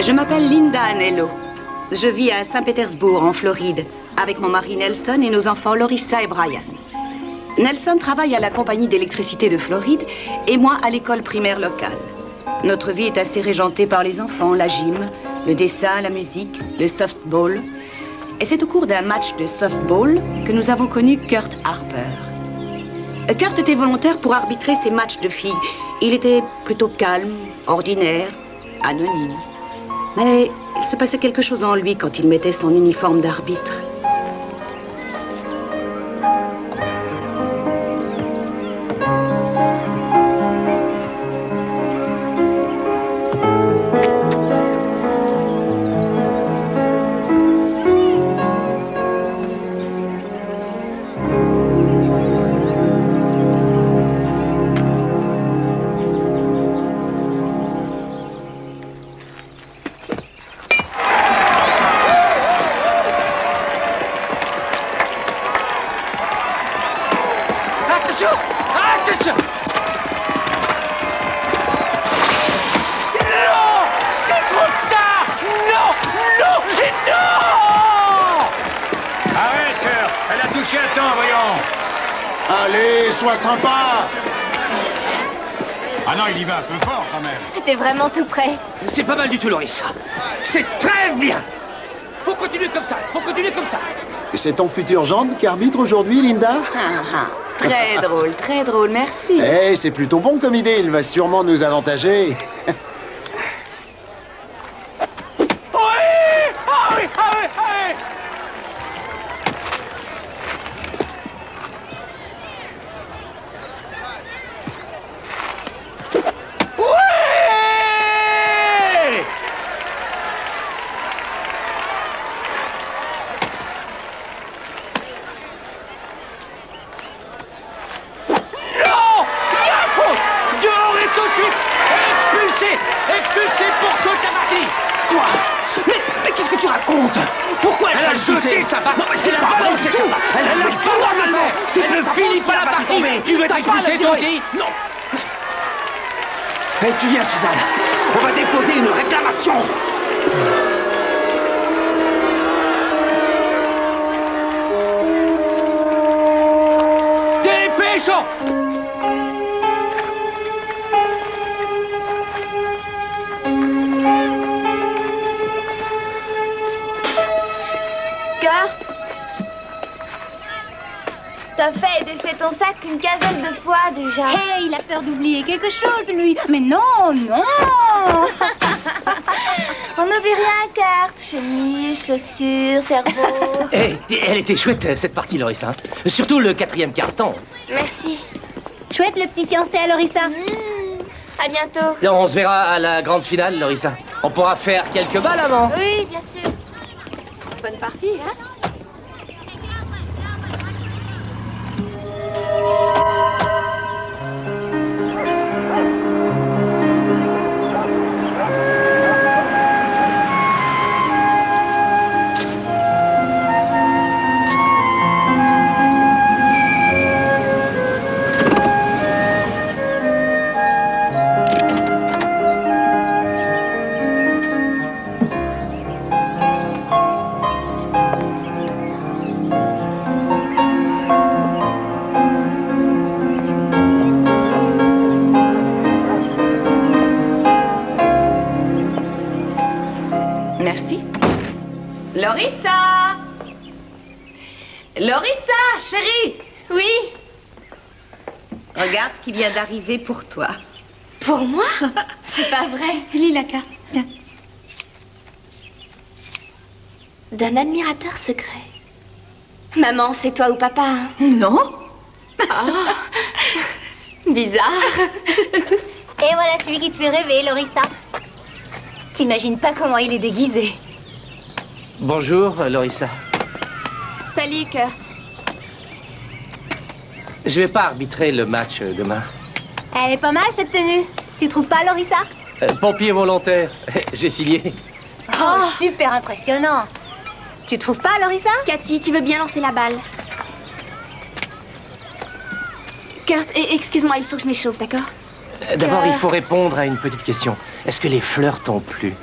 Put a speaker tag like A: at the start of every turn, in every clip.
A: Je m'appelle Linda Anello. Je vis à Saint-Pétersbourg, en Floride, avec mon mari Nelson et nos enfants Lorissa et Brian. Nelson travaille à la compagnie d'électricité de Floride et moi à l'école primaire locale. Notre vie est assez régentée par les enfants, la gym, le dessin, la musique, le softball. Et c'est au cours d'un match de softball que nous avons connu Kurt Harper. Kurt était volontaire pour arbitrer ces matchs de filles. Il était plutôt calme, ordinaire, anonyme. Mais il se passait quelque chose en lui quand il mettait son uniforme d'arbitre.
B: Sympa. Ah non, il y va un peu fort quand même.
C: C'était vraiment tout près.
D: C'est pas mal du tout, Lorissa. C'est très bien. Faut continuer comme ça, faut continuer comme ça.
B: C'est ton futur gendre qui arbitre aujourd'hui, Linda?
A: Très drôle, merci.
B: Eh, c'est plutôt bon comme idée, il va sûrement nous avantager.
D: Expulsé pour toute la partie. Quoi? Mais qu'est-ce que tu racontes? Pourquoi elle a jeté sa balle? Non mais c'est la balle, c'est ça. Elle a le droit de le faire. Elle ne finit pas la partie. Tu veux t'expulser toi aussi? Non. Eh, tu viens, Suzanne. On va déposer une réclamation. Dépêchons.
C: T'as fait et défait ton sac une quinzaine de fois déjà.
E: Hé, il a peur d'oublier quelque chose, lui. Mais non, non.
C: On n'oublie rien, carte, chemise, chaussures, cerveau.
D: Eh, elle était chouette, cette partie, Lorissa. Surtout le 4e carton.
C: Merci.
E: Chouette, le petit fiancé à Lorissa.
C: À bientôt.
D: Et on se verra à la grande finale, Lorissa. On pourra faire quelques balles avant.
C: Oui, bien sûr.
E: Bonne partie, hein?
A: Lorissa! Lorissa, chérie!
C: Oui?
A: Regarde ce qui vient d'arriver pour toi.
C: Pour moi? C'est pas vrai.
E: Lis la carte. Tiens.
C: D'un admirateur secret. Maman, c'est toi ou papa, hein?
A: Non?
C: Oh. Bizarre.
E: Et voilà celui qui te fait rêver, Lorissa. T'imagines pas comment il est déguisé.
D: Bonjour, Lorissa.
C: Salut, Kurt.
D: Je vais pas arbitrer le match demain.
E: Elle est pas mal, cette tenue. Tu trouves pas, Lorissa?
D: Pompier volontaire. J'ai signé.
E: Oh, super impressionnant. Tu trouves pas, Lorissa?
C: Cathy, tu veux bien lancer la balle? Kurt, excuse-moi, il faut que je m'échauffe, d'accord?
D: D'abord, il faut répondre à une petite question. Est-ce que les fleurs t'ont plu?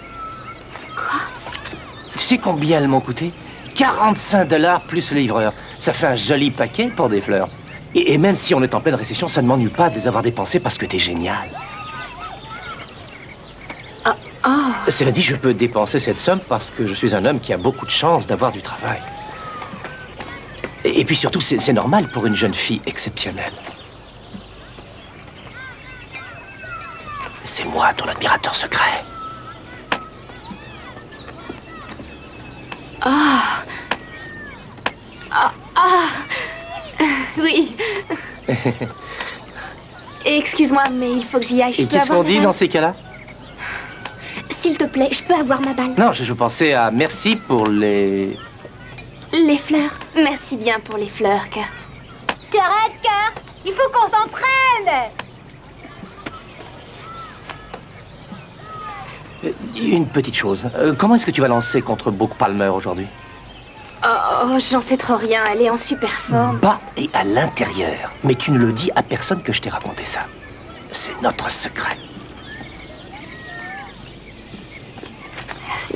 D: sais combien elles m'ont coûté? 45 $ plus le livreur. Ça fait un joli paquet pour des fleurs. Et même si on est en pleine récession, ça ne m'ennuie pas de les avoir dépensées parce que t'es génial. Cela dit, je peux dépenser cette somme parce que je suis un homme qui a beaucoup de chance d'avoir du travail. Et puis surtout, c'est normal pour une jeune fille exceptionnelle. C'est moi, ton admirateur secret.
C: Oui. Excuse-moi, mais il faut que j'y aille.
D: Et qu'est-ce qu'on dit dans ces cas-là?
C: S'il te plaît, je peux avoir ma balle?
D: Non, je pensais à merci pour les...
C: Les fleurs. Merci bien pour les fleurs, Kurt.
E: Tu arrêtes, Kurt. Il faut qu'on s'entraîne.
D: Une petite chose. Comment est-ce que tu vas lancer contre Brooke Palmer aujourd'hui?
C: Oh, j'en sais trop rien. Elle est en super forme.
D: Bas et à l'intérieur. Mais tu ne le dis à personne que je t'ai raconté ça. C'est notre secret.
C: Merci.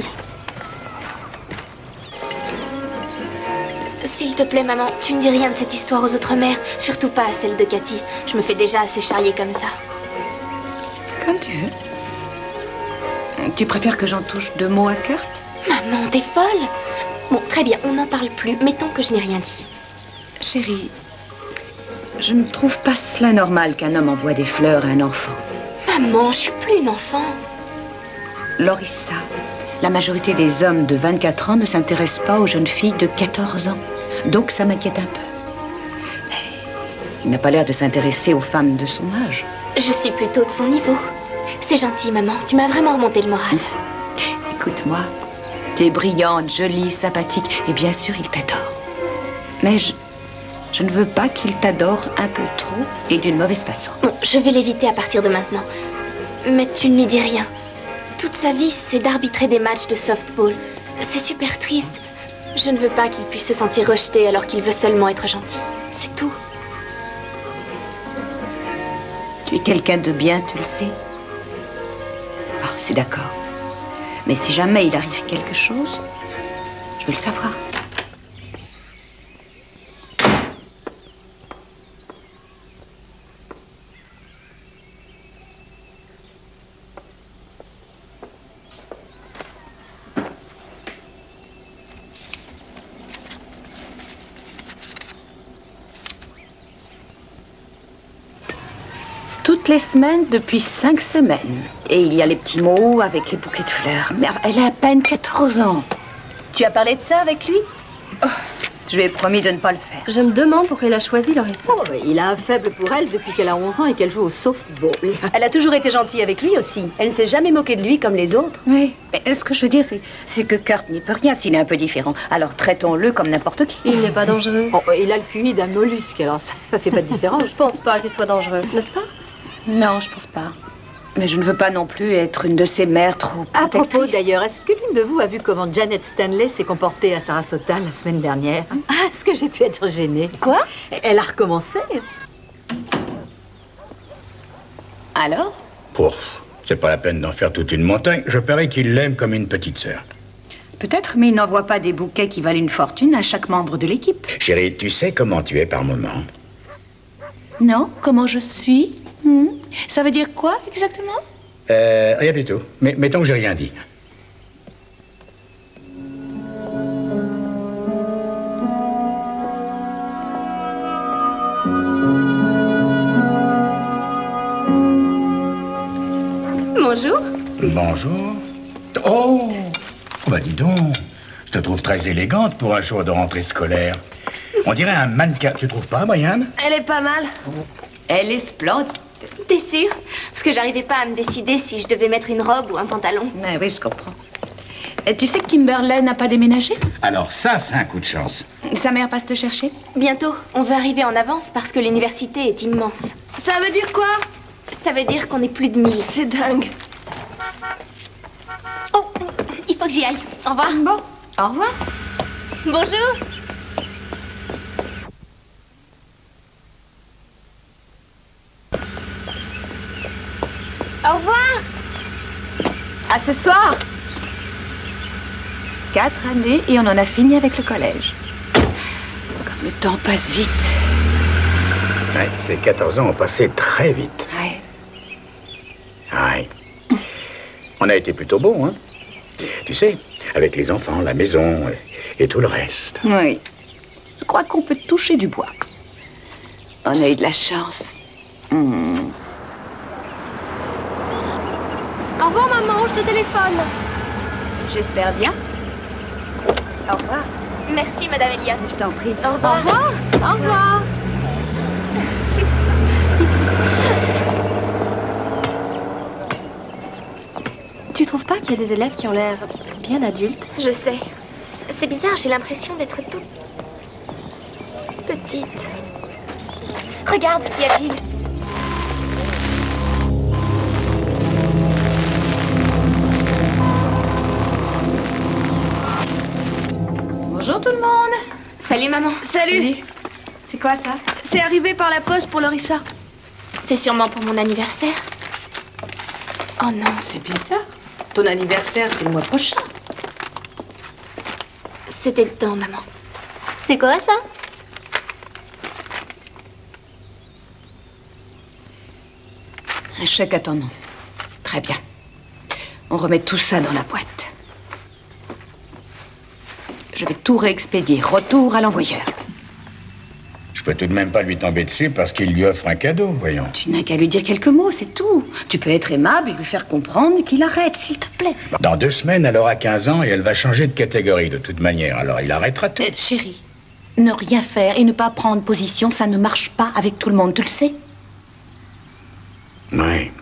C: S'il te plaît, maman, tu ne dis rien de cette histoire aux autres mères. Surtout pas à celle de Cathy. Je me fais déjà assez charrier comme ça.
A: Comme tu veux. Tu préfères que j'en touche 2 mots à Kurt?
C: Maman, t'es folle? Bon, très bien, on n'en parle plus. Mettons que je n'ai rien dit.
A: Chérie, je ne trouve pas cela normal qu'un homme envoie des fleurs à un enfant.
C: Maman, je suis plus une enfant.
A: Lorissa, la majorité des hommes de 24 ans ne s'intéressent pas aux jeunes filles de 14 ans. Donc ça m'inquiète un peu. Mais il n'a pas l'air de s'intéresser aux femmes de son âge.
C: Je suis plutôt de son niveau. C'est gentil, maman. Tu m'as vraiment remonté le moral.
A: Écoute-moi, t'es brillante, jolie, sympathique, et bien sûr, il t'adore. Mais je ne veux pas qu'il t'adore un peu trop et d'une mauvaise façon.
C: Bon, je vais l'éviter à partir de maintenant. Mais tu ne lui dis rien. Toute sa vie, c'est d'arbitrer des matchs de softball. C'est super triste. Je ne veux pas qu'il puisse se sentir rejeté alors qu'il veut seulement être gentil. C'est tout.
A: Tu es quelqu'un de bien, tu le sais. Ah, c'est d'accord. Mais si jamais il arrive quelque chose, je veux le savoir. Toutes les semaines depuis 5 semaines. Et il y a les petits mots avec les bouquets de fleurs. Mais elle a à peine 14 ans.
E: Tu as parlé de ça avec lui?
A: Je lui ai promis de ne pas le faire.
F: Je me demande pourquoi il a choisi Lorissa.
G: Oh, il a un faible pour elle depuis qu'elle a 11 ans et qu'elle joue au softball.
F: Elle a toujours été gentille avec lui aussi. Elle ne s'est jamais moquée de lui comme les autres.
A: Oui, mais ce que je veux dire, c'est que Kurt n'y peut rien s'il est un peu différent. Alors traitons-le comme n'importe qui.
F: Il n'est pas dangereux.
G: Oh, il a le QI d'un mollusque, alors ça fait pas de différence.
F: Je pense pas qu'il soit dangereux, n'est-ce pas?
A: Non, je pense pas. Mais je ne veux pas non plus être une de ces mères trop
G: À
A: protectrices.
G: propos d'ailleurs, est-ce que l'une de vous a vu comment Janet Stanley s'est comportée à Sarasota la semaine dernière? Ah, est-ce que j'ai pu être gênée?
F: Quoi?
G: Elle a recommencé.
A: Alors?
H: Pouf, c'est pas la peine d'en faire toute une montagne. Je parie qu'il l'aime comme une petite sœur.
A: Peut-être, mais il n'envoie pas des bouquets qui valent une fortune à chaque membre de l'équipe.
H: Chérie, tu sais comment tu es par moment?
A: Non? Comment je suis? Ça veut dire quoi, exactement?
H: Rien du tout. Mais mettons que j'ai rien dit.
C: Bonjour.
H: Bonjour. Oh, bah dis donc. Je te trouve très élégante pour un jour de rentrée scolaire. On dirait un mannequin. Tu trouves pas, Brian?
C: Elle est pas mal.
A: Elle est splendide.
C: T'es sûre? Parce que j'arrivais pas à me décider si je devais mettre une robe ou un pantalon.
A: Ah oui, je comprends. Et tu sais que Kimberley n'a pas déménagé?
H: Alors ça, c'est un coup de chance.
A: Sa mère passe te chercher?
C: Bientôt, on veut arriver en avance parce que l'université est immense.
F: Ça veut dire quoi?
C: Ça veut dire qu'on est plus de 1000.
F: C'est dingue.
C: Oh, il faut que j'y aille. Au revoir.
A: Bon, au revoir.
C: Bonjour. Au revoir.
F: À ce soir.
A: 4 années et on en a fini avec le collège. Comme le temps passe vite.
H: Ouais, ces 14 ans ont passé très vite.
A: Ouais.
H: Ouais. On a été plutôt bons, hein. Tu sais, avec les enfants, la maison et tout le reste.
A: Oui. Je crois qu'on peut toucher du bois. On a eu de la chance.
E: Au revoir, maman, je te téléphone.
A: J'espère bien. Au revoir.
C: Merci, Madame Elliott.
A: Je t'en prie.
E: Au revoir. Au revoir. Au revoir.
F: Tu trouves pas qu'il y a des élèves qui ont l'air bien adultes?
C: Je sais. C'est bizarre, j'ai l'impression d'être toute petite.
E: Regarde, il y a Gilles.
A: Bonjour tout le monde.
C: Salut, maman.
A: Salut. C'est quoi ça?
F: C'est arrivé par la poste pour Lorissa.
C: C'est sûrement pour mon anniversaire. Oh non.
A: C'est bizarre. Ton anniversaire, c'est le mois prochain.
C: C'était dedans, maman.
E: C'est quoi ça?
A: Un chèque à ton nom. Très bien. On remet tout ça dans la boîte. Je vais tout réexpédier. Retour à l'envoyeur.
H: Je peux tout de même pas lui tomber dessus parce qu'il lui offre un cadeau, voyons.
A: Tu n'as qu'à lui dire quelques mots, c'est tout. Tu peux être aimable et lui faire comprendre qu'il arrête, s'il te plaît.
H: Dans 2 semaines, elle aura 15 ans et elle va changer de catégorie de toute manière. Alors il arrêtera tout.
A: Chérie, ne rien faire et ne pas prendre position, ça ne marche pas avec tout le monde, tu le sais?
H: Oui.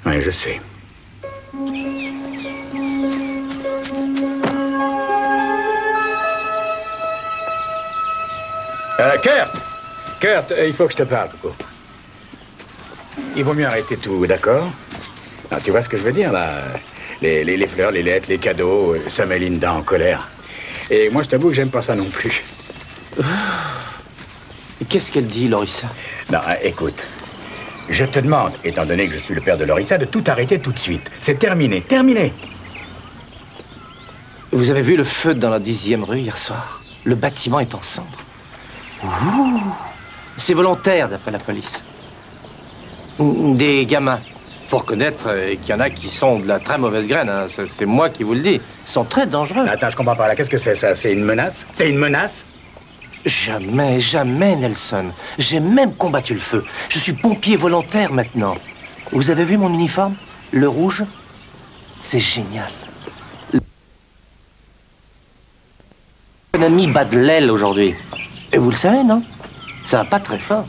H: Oui, je sais. Kurt, il faut que je te parle, Coco. Il vaut mieux arrêter tout, d'accord? Non, tu vois ce que je veux dire, là? Les fleurs, les lettres, les cadeaux, ça met Linda en colère. Et moi, je t'avoue que j'aime pas ça non plus.
D: Qu'est-ce qu'elle dit, Lorissa?
H: Non, écoute. Je te demande, étant donné que je suis le père de Lorissa, de tout arrêter tout de suite. C'est terminé, terminé.
D: Vous avez vu le feu dans la 10e rue hier soir? Le bâtiment est en cendres. Ouh. C'est volontaire, d'après la police. Des gamins. Faut reconnaître qu'il y en a qui sont de la très mauvaise graine. Hein. C'est moi qui vous le dis. Ils sont très dangereux.
H: Attends, je comprends pas là. Qu'est-ce que c'est, ça? C'est une menace? C'est une menace?
D: Jamais, jamais, Nelson. J'ai même combattu le feu. Je suis pompier volontaire maintenant. Vous avez vu mon uniforme? Le rouge? C'est génial. Un ami bat de l'aile aujourd'hui. Et vous le savez, non? Ça va pas très fort.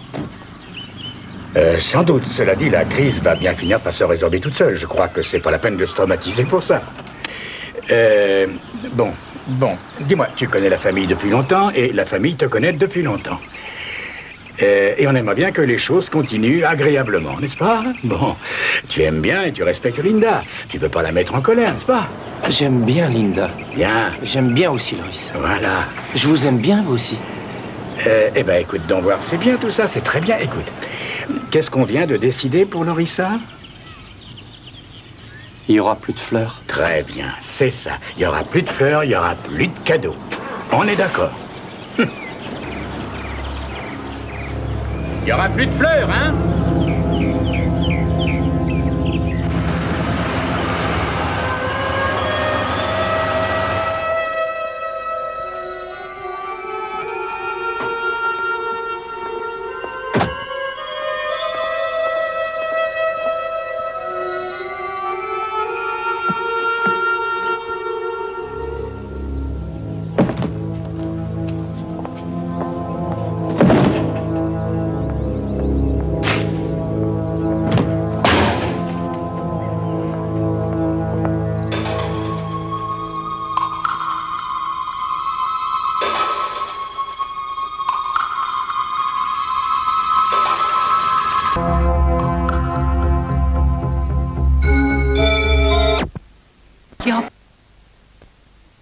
H: Sans doute. Cela dit, la crise va bien finir par se résorber toute seule. Je crois que c'est pas la peine de se traumatiser pour ça. Bon. Dis-moi, tu connais la famille depuis longtemps et la famille te connaît depuis longtemps. Et on aimerait bien que les choses continuent agréablement, n'est-ce pas? Bon, tu aimes bien et tu respectes Linda. Tu veux pas la mettre en colère, n'est-ce pas?
D: J'aime bien Linda.
H: Bien.
D: J'aime bien aussi Lorissa.
H: Voilà.
D: Je vous aime bien, vous aussi.
H: Eh ben, écoute, donc voir, c'est bien tout ça, c'est très bien. Écoute, qu'est-ce qu'on vient de décider pour Lorissa?
D: Il n'y aura plus de fleurs.
H: Très bien, c'est ça. Il n'y aura plus de fleurs, il n'y aura plus de cadeaux. On est d'accord. Il n'y aura plus de fleurs, hein?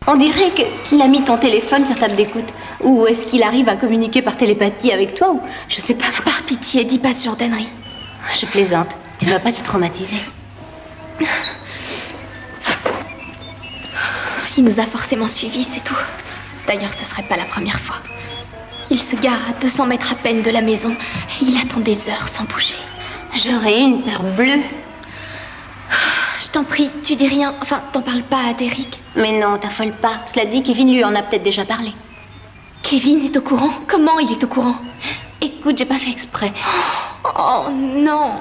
C: On dirait qu'il a mis ton téléphone sur table d'écoute. Ou est-ce qu'il arrive à communiquer par télépathie avec toi ou... Je sais pas. Par pitié, dis pas ce genre d'ânerie.
E: Je plaisante. Tu vas pas te traumatiser.
C: Il nous a forcément suivis, c'est tout. D'ailleurs, ce serait pas la première fois. Il se gare à 200 mètres à peine de la maison et il attend des heures sans bouger.
E: J'aurais une peur bleue.
C: Je t'en prie, tu dis rien. Enfin, t'en parles pas à Derek.
E: Mais non, t'affole pas. Cela dit, Kevin lui en a peut-être déjà parlé.
C: Kevin est au courant? Comment il est au courant?
E: Écoute, j'ai pas fait exprès.
C: Oh non.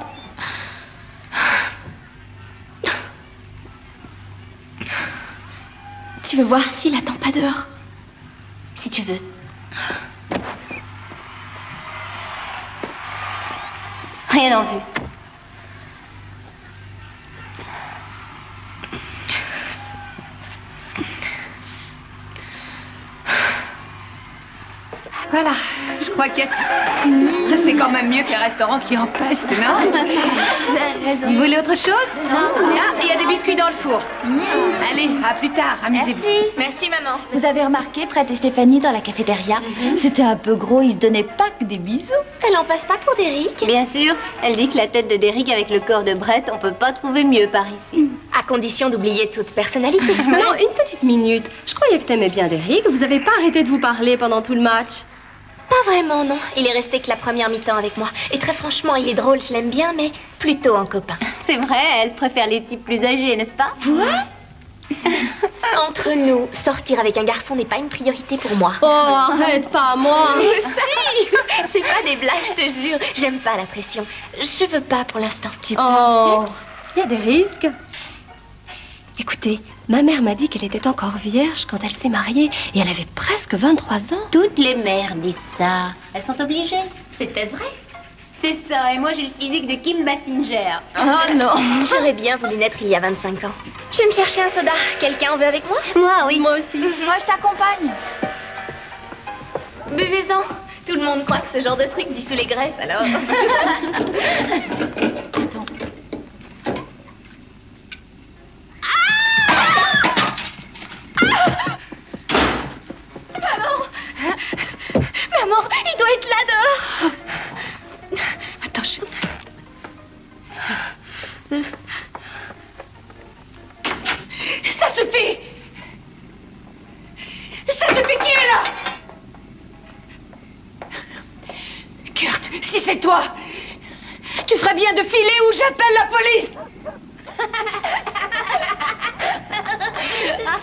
C: Tu veux voir s'il attend pas dehors?
E: Si tu veux. Rien en vue.
A: Voilà, je crois qu'il y a tout. C'est quand même mieux que les restaurants qui empestent, non? Vous voulez autre chose? Ah, il y a des biscuits dans le four. Allez, à plus tard, amusez-vous.
C: Merci, maman.
G: Vous avez remarqué, Brett et Stéphanie, dans la cafétéria, c'était un peu gros, ils se donnaient pas que des bisous.
C: Elle en passe pas pour Derek?
E: Bien sûr, elle dit que la tête de Derek avec le corps de Brett, on peut pas trouver mieux par ici.
C: À condition d'oublier toute personnalité.
F: Non, une petite minute. Je croyais que t'aimais bien Derek. Vous avez pas arrêté de vous parler pendant tout le match.
C: Pas vraiment, non. Il est resté que la première mi-temps avec moi. Et très franchement, il est drôle, je l'aime bien, mais plutôt en copain.
E: C'est vrai, elle préfère les types plus âgés, n'est-ce pas?
C: Entre nous, sortir avec un garçon n'est pas une priorité pour moi.
F: Oh, arrête, pas moi.
C: Si. C'est pas des blagues, je te jure. J'aime pas la pression. Je veux pas pour l'instant.
F: Oh, il y a des risques. Écoutez, ma mère m'a dit qu'elle était encore vierge quand elle s'est mariée et elle avait presque 23 ans.
E: Toutes les mères disent ça. Elles sont obligées.
C: C'est peut-être vrai.
E: C'est ça, et moi j'ai le physique de Kim Basinger.
C: Oh non. J'aurais bien voulu naître il y a 25 ans. Je vais me chercher un soda. Quelqu'un en veut avec moi?
E: Moi, oui.
F: Moi aussi.
G: Moi, je t'accompagne.
C: Buvez-en. Tout le monde croit que ce genre de truc dissout les graisses, alors.
G: Attends.
C: Maman, il doit être là dehors.
A: Attends, Ça suffit! Ça suffit, qui est là? Kurt, si c'est toi, tu ferais bien de filer ou j'appelle la police!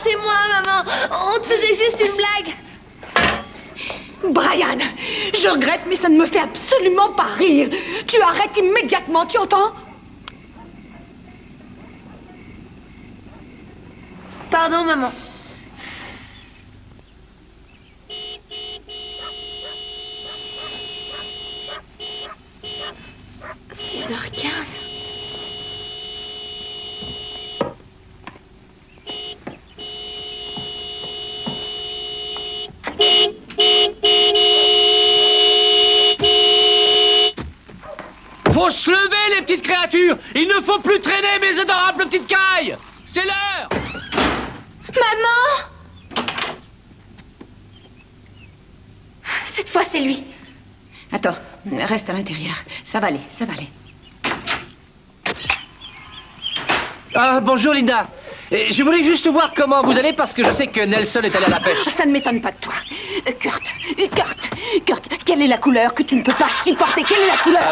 C: C'est moi, maman. On te faisait juste une blague.
A: Brian, je regrette, mais ça ne me fait absolument pas rire. Tu arrêtes immédiatement, tu entends?
C: Pardon, maman. « 6h15.
D: Faut se lever, les petites créatures! Il ne faut plus traîner mes adorables petites cailles! C'est l'heure!
C: Maman! Cette fois, c'est lui.
A: Attends, reste à l'intérieur. Ça va aller, ça va aller.
D: Ah, bonjour, Linda. Je voulais juste voir comment vous allez parce que je sais que Nelson est allé à la pêche.
A: Ça ne m'étonne pas de toi. Kurt, quelle est la couleur que tu ne peux pas supporter? Quelle est la couleur?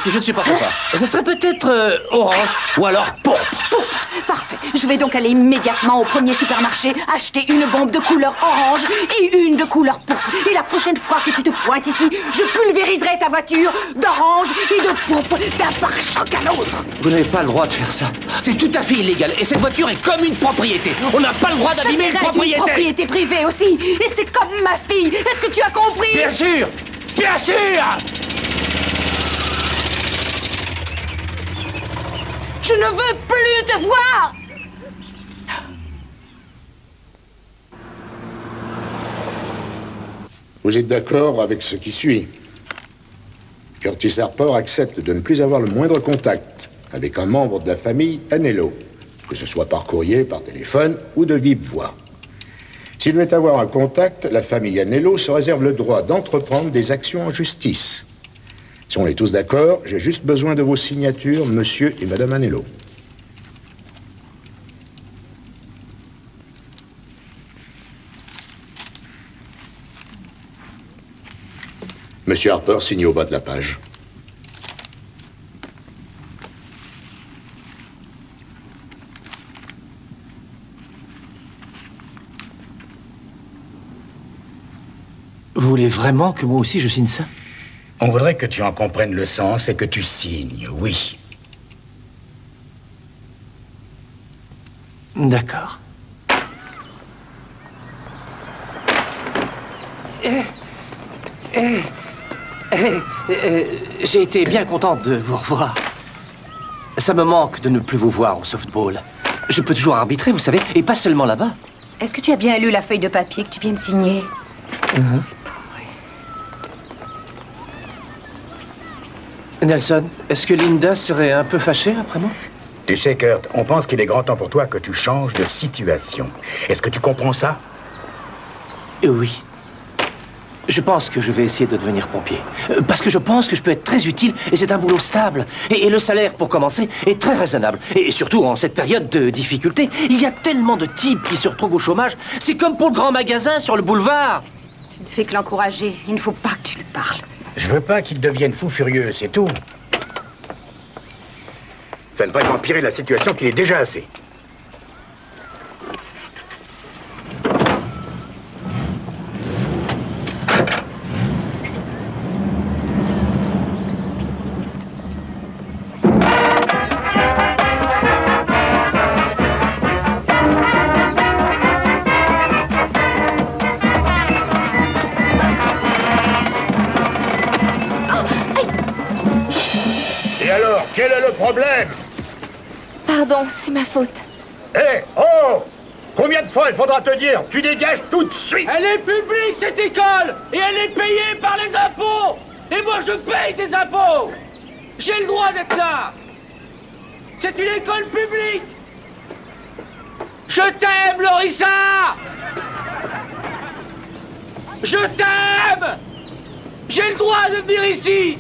D: Je ne sais pas pourquoi. Ça serait peut-être orange ou alors pourpre.
A: Parfait. Je vais donc aller immédiatement au premier supermarché, acheter une bombe de couleur orange et une de couleur pourpre. Et la prochaine fois que tu te pointes ici, je pulvériserai ta voiture d'orange et de pourpre d'un pare-choc à l'autre.
D: Vous n'avez pas le droit de faire ça. C'est tout à fait illégal. Et cette voiture est comme une propriété. On n'a pas le droit d'abîmer une propriété.
A: Une propriété privée aussi. Et c'est comme ma fille. Est-ce que tu as compris?
D: Bien sûr! Bien sûr!
A: Je ne veux plus te voir!
B: Vous êtes d'accord avec ce qui suit? Curtis Harper accepte de ne plus avoir le moindre contact avec un membre de la famille Anello, que ce soit par courrier, par téléphone ou de vive voix. S'il veut avoir un contact, la famille Anello se réserve le droit d'entreprendre des actions en justice. Si on est tous d'accord, j'ai juste besoin de vos signatures, monsieur et madame Anello. Monsieur Harper signe au bas de la page.
I: Vous voulez vraiment que moi aussi je signe ça?
H: On voudrait que tu en comprennes le sens et que tu signes, oui.
I: D'accord. J'ai été bien contente de vous revoir. Ça me manque de ne plus vous voir au softball. Je peux toujours arbitrer, vous savez, et pas seulement là-bas.
A: Est-ce que tu as bien lu la feuille de papier que tu viens de signer?
I: Nelson, est-ce que Linda serait un peu fâchée après moi?
H: Tu sais, Kurt, on pense qu'il est grand temps pour toi que tu changes de situation. Est-ce que tu comprends ça?
I: Oui. Je pense que je vais essayer de devenir pompier. Parce que je pense que je peux être très utile et c'est un boulot stable. Et le salaire, pour commencer, est très raisonnable. Et surtout, en cette période de difficulté, il y a tellement de types qui se retrouvent au chômage. C'est comme pour le grand magasin sur le boulevard.
A: Tu ne fais que l'encourager. Il ne faut pas que tu lui parles.
H: Je veux pas qu'il devienne fou furieux, c'est tout. Ça ne va qu'empirer la situation qu'il est déjà assez.
B: Quel est le problème?
C: Pardon, c'est ma faute.
B: Hé, oh! Combien de fois il faudra te dire? Tu dégages tout de suite!
D: Elle est publique, cette école! Et elle est payée par les impôts! Et moi, je paye des impôts! J'ai le droit d'être là! C'est une école publique! Je t'aime, Lorissa! Je t'aime! J'ai le droit de venir ici!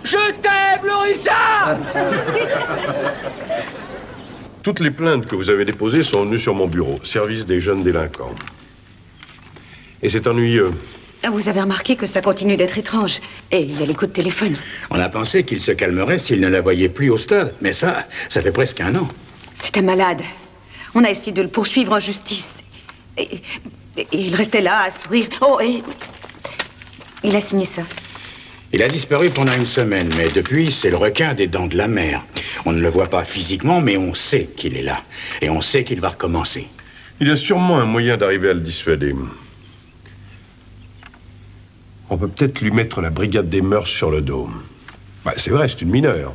D: Je t'aime, Lorissa!
J: Toutes les plaintes que vous avez déposées sont venues sur mon bureau, service des jeunes délinquants. Et c'est ennuyeux.
A: Vous avez remarqué que ça continue d'être étrange. Et il y a les coups de téléphone.
H: On a pensé qu'il se calmerait s'il ne la voyait plus au stade. Mais ça fait presque 1 an.
A: C'est un malade. On a essayé de le poursuivre en justice. Et il restait là, à sourire. Oh, et... il a signé ça.
H: Il a disparu pendant 1 semaine, mais depuis, c'est le requin des dents de la mer. On ne le voit pas physiquement, mais on sait qu'il est là. Et on sait qu'il va recommencer.
J: Il y a sûrement un moyen d'arriver à le dissuader. On peut peut-être lui mettre la brigade des mœurs sur le dos. Bah, c'est vrai, c'est une mineure.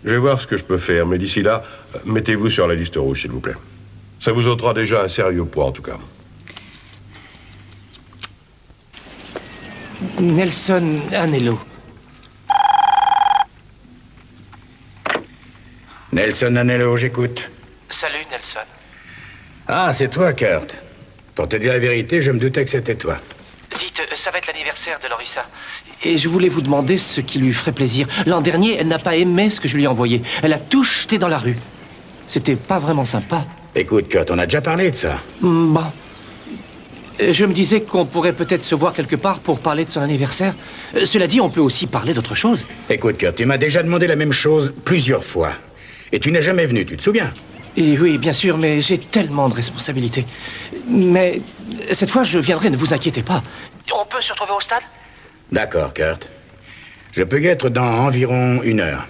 J: Je vais voir ce que je peux faire, mais d'ici là, mettez-vous sur la liste rouge, s'il vous plaît. Ça vous ôtera déjà un sérieux poids, en tout cas.
I: Nelson Anello.
H: Nelson Anello, j'écoute.
I: Salut, Nelson.
H: Ah, c'est toi, Kurt. Pour te dire la vérité, je me doutais que c'était toi.
I: Dites, ça va être l'anniversaire de Lorissa. Et je voulais vous demander ce qui lui ferait plaisir. L'an dernier, elle n'a pas aimé ce que je lui ai envoyé. Elle a tout jeté dans la rue. C'était pas vraiment sympa.
H: Écoute, Kurt, on a déjà parlé de ça.
I: Bon. Je me disais qu'on pourrait peut-être se voir quelque part pour parler de son anniversaire. Cela dit, on peut aussi parler d'autre chose.
H: Écoute, Kurt, tu m'as déjà demandé la même chose plusieurs fois. Et tu n'es jamais venu, tu te souviens?
I: Et oui, bien sûr, mais j'ai tellement de responsabilités. Mais cette fois, je viendrai, ne vous inquiétez pas. On peut se retrouver au stade?
H: D'accord, Kurt. Je peux y être dans environ 1 heure.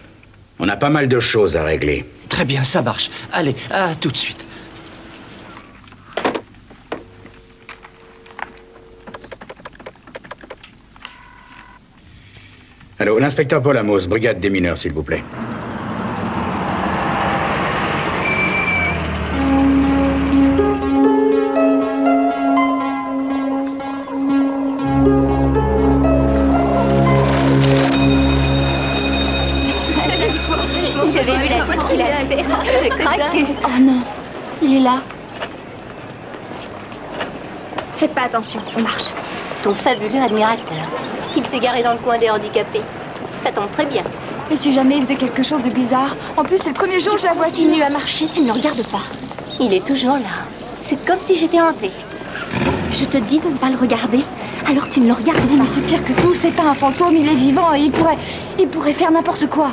H: On a pas mal de choses à régler.
I: Très bien, ça marche. Allez, à tout de suite.
H: Allô, l'inspecteur Paul Amos, brigade des mineurs, s'il vous plaît.
E: J'avais vu la tête qu'il a fait. J'ai craqué.
C: Oh non, il est là. Faites pas attention, on marche.
E: Ton fabuleux admirateur. Il s'est garé dans le coin des handicapés. Ça tombe très bien.
K: Et si jamais il faisait quelque chose de bizarre? En plus, c'est le premier jour que je la vois.
C: Continue à marcher, tu ne le regardes pas.
E: Il est toujours là. C'est comme si j'étais hantée.
C: Je te dis de ne pas le regarder. alors tu ne le regardes pas.
K: Mais c'est pire que tout, c'est pas un fantôme, il est vivant et il pourrait faire n'importe quoi.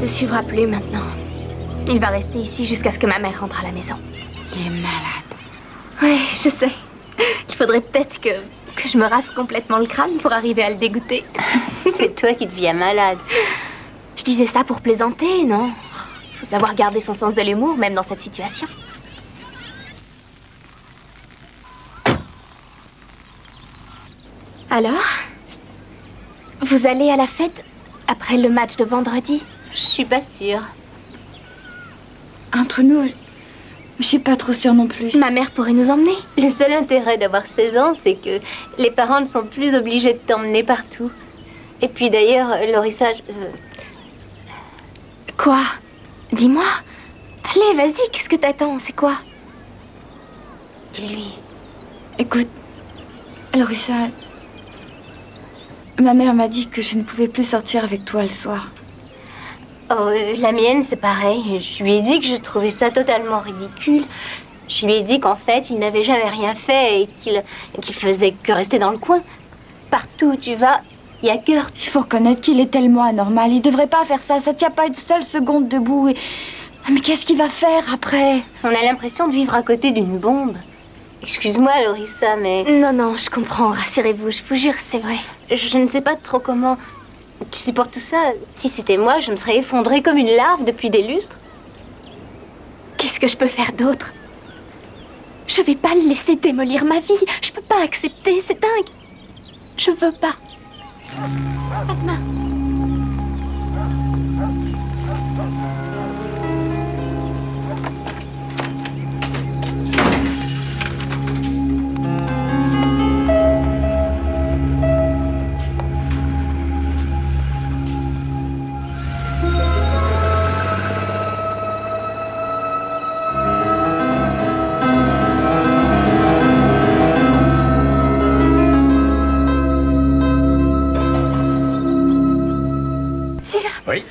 C: Suivra plus maintenant. Il va rester ici jusqu'à ce que ma mère rentre à la maison.
E: Il est malade.
C: Oui, je sais. Il faudrait peut-être que je me rase complètement le crâne pour arriver à le dégoûter.
E: C'est toi qui deviens malade.
C: Je disais ça pour plaisanter, non? Il faut savoir garder son sens de l'humour, même dans cette situation. Alors? Vous allez à la fête après le match de vendredi?
E: Je suis pas sûre.
K: Entre nous, je suis pas trop sûre non plus.
C: Ma mère pourrait nous emmener.
E: Le seul intérêt d'avoir 16 ans, c'est que les parents ne sont plus obligés de t'emmener partout. Et puis d'ailleurs, Lorissa...
C: Quoi? Dis-moi. Allez, vas-y, qu'est-ce que t'attends? C'est quoi?
E: Dis-lui.
K: Écoute, Lorissa, ma mère m'a dit que je ne pouvais plus sortir avec toi le soir.
E: Oh, la mienne, c'est pareil. Je lui ai dit que je trouvais ça totalement ridicule. Je lui ai dit qu'en fait, il n'avait jamais rien fait et qu'il faisait que rester dans le coin. Partout où tu vas, il y a Kurt.
K: Il faut reconnaître qu'il est tellement anormal. Il devrait pas faire ça. Ça tient pas une seule seconde debout. Mais qu'est-ce qu'il va faire après?
E: On a l'impression de vivre à côté d'une bombe. Excuse-moi, Lorissa, mais...
C: Non, je comprends. Rassurez-vous, je vous jure, c'est vrai.
E: Je ne sais pas trop comment... Tu supportes tout ça? Si c'était moi, je me serais effondrée comme une larve depuis des lustres.
C: Qu'est-ce que je peux faire d'autre? Je vais pas le laisser démolir ma vie. Je peux pas accepter, c'est dingue. Je veux pas. À demain.
H: Oui.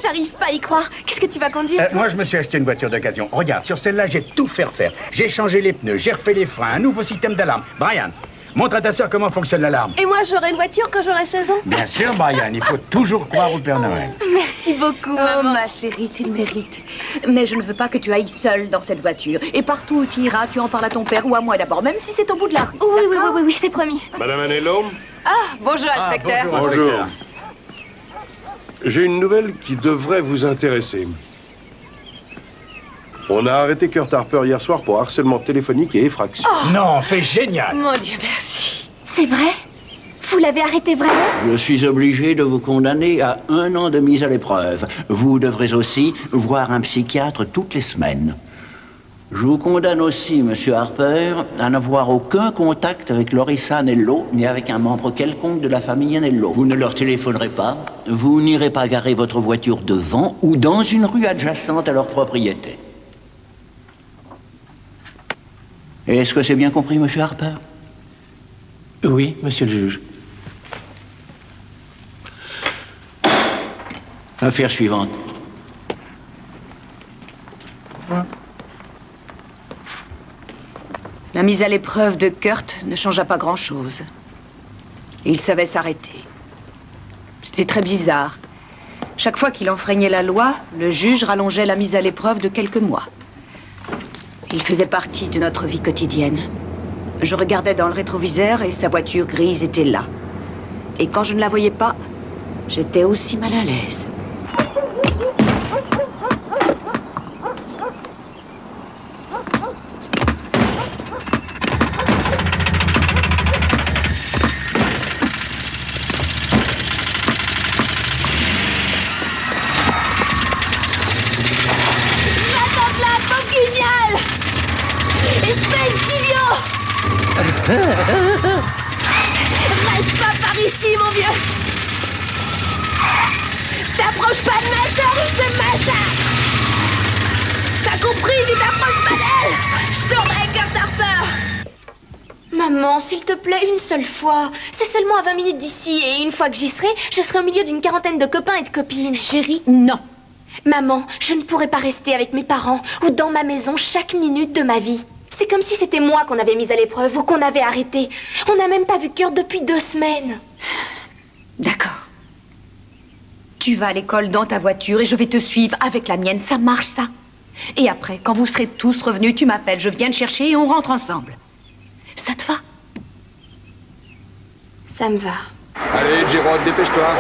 C: J'arrive pas à y croire. Qu'est-ce que tu vas conduire, toi?
H: Moi, je me suis acheté une voiture d'occasion. Regarde, sur celle-là, j'ai tout fait refaire. J'ai changé les pneus, j'ai refait les freins, un nouveau système d'alarme. Brian, montre à ta sœur comment fonctionne l'alarme.
C: Et moi, j'aurai une voiture quand j'aurai 16 ans?
H: Bien sûr, Brian, il faut toujours croire au Père Noël.
C: Merci beaucoup,
A: Oh,
C: maman.
A: ma chérie, tu le mérites. Mais je ne veux pas que tu ailles seule dans cette voiture. Et partout où tu iras, tu en parles à ton père ou à moi d'abord, même si c'est au bout de la rue.
C: Oui, c'est promis.
J: Madame Anello?
F: Ah, bonjour, inspecteur.
J: Bonjour. J'ai une nouvelle qui devrait vous intéresser. On a arrêté Kurt Harper hier soir pour harcèlement téléphonique et effraction.
H: Non, c'est génial.
F: Mon Dieu, merci.
C: C'est vrai? Vous l'avez arrêté vraiment?
L: Je suis obligé de vous condamner à 1 an de mise à l'épreuve. Vous devrez aussi voir un psychiatre toutes les semaines. Je vous condamne aussi, monsieur Harper, à n'avoir aucun contact avec Lorissa Anello, ni avec un membre quelconque de la famille Anello. Vous ne leur téléphonerez pas, vous n'irez pas garer votre voiture devant ou dans une rue adjacente à leur propriété. Est-ce que c'est bien compris, monsieur Harper?
I: Oui, monsieur le juge.
L: Affaire suivante.
A: La mise à l'épreuve de Kurt ne changea pas grand-chose. Il savait s'arrêter. C'était très bizarre. Chaque fois qu'il enfreignait la loi, le juge rallongeait la mise à l'épreuve de quelques mois. Il faisait partie de notre vie quotidienne. Je regardais dans le rétroviseur et sa voiture grise était là. Et quand je ne la voyais pas, j'étais aussi mal à l'aise.
C: Espèce d'idiot! Reste pas par ici, mon vieux! T'approches pas de ma sœur ou je te massacre! T'as compris? Tu t'approches pas d'elle! Je tombe avec Kurt Harper! Maman, s'il te plaît, une seule fois. C'est seulement à 20 minutes d'ici et une fois que j'y serai, je serai au milieu d'une quarantaine de copains et de copines. Chérie, non. Maman, je ne pourrais pas rester avec mes parents ou dans ma maison chaque minute de ma vie. C'est comme si c'était moi qu'on avait mise à l'épreuve ou qu'on avait arrêté. On n'a même pas vu Kurt depuis 2 semaines.
A: D'accord. Tu vas à l'école dans ta voiture et je vais te suivre avec la mienne. Ça marche, ça. Et après, quand vous serez tous revenus, tu m'appelles, je viens te chercher et on rentre ensemble. Ça te va?
C: Ça me va.
M: Allez, Jérôme, dépêche-toi.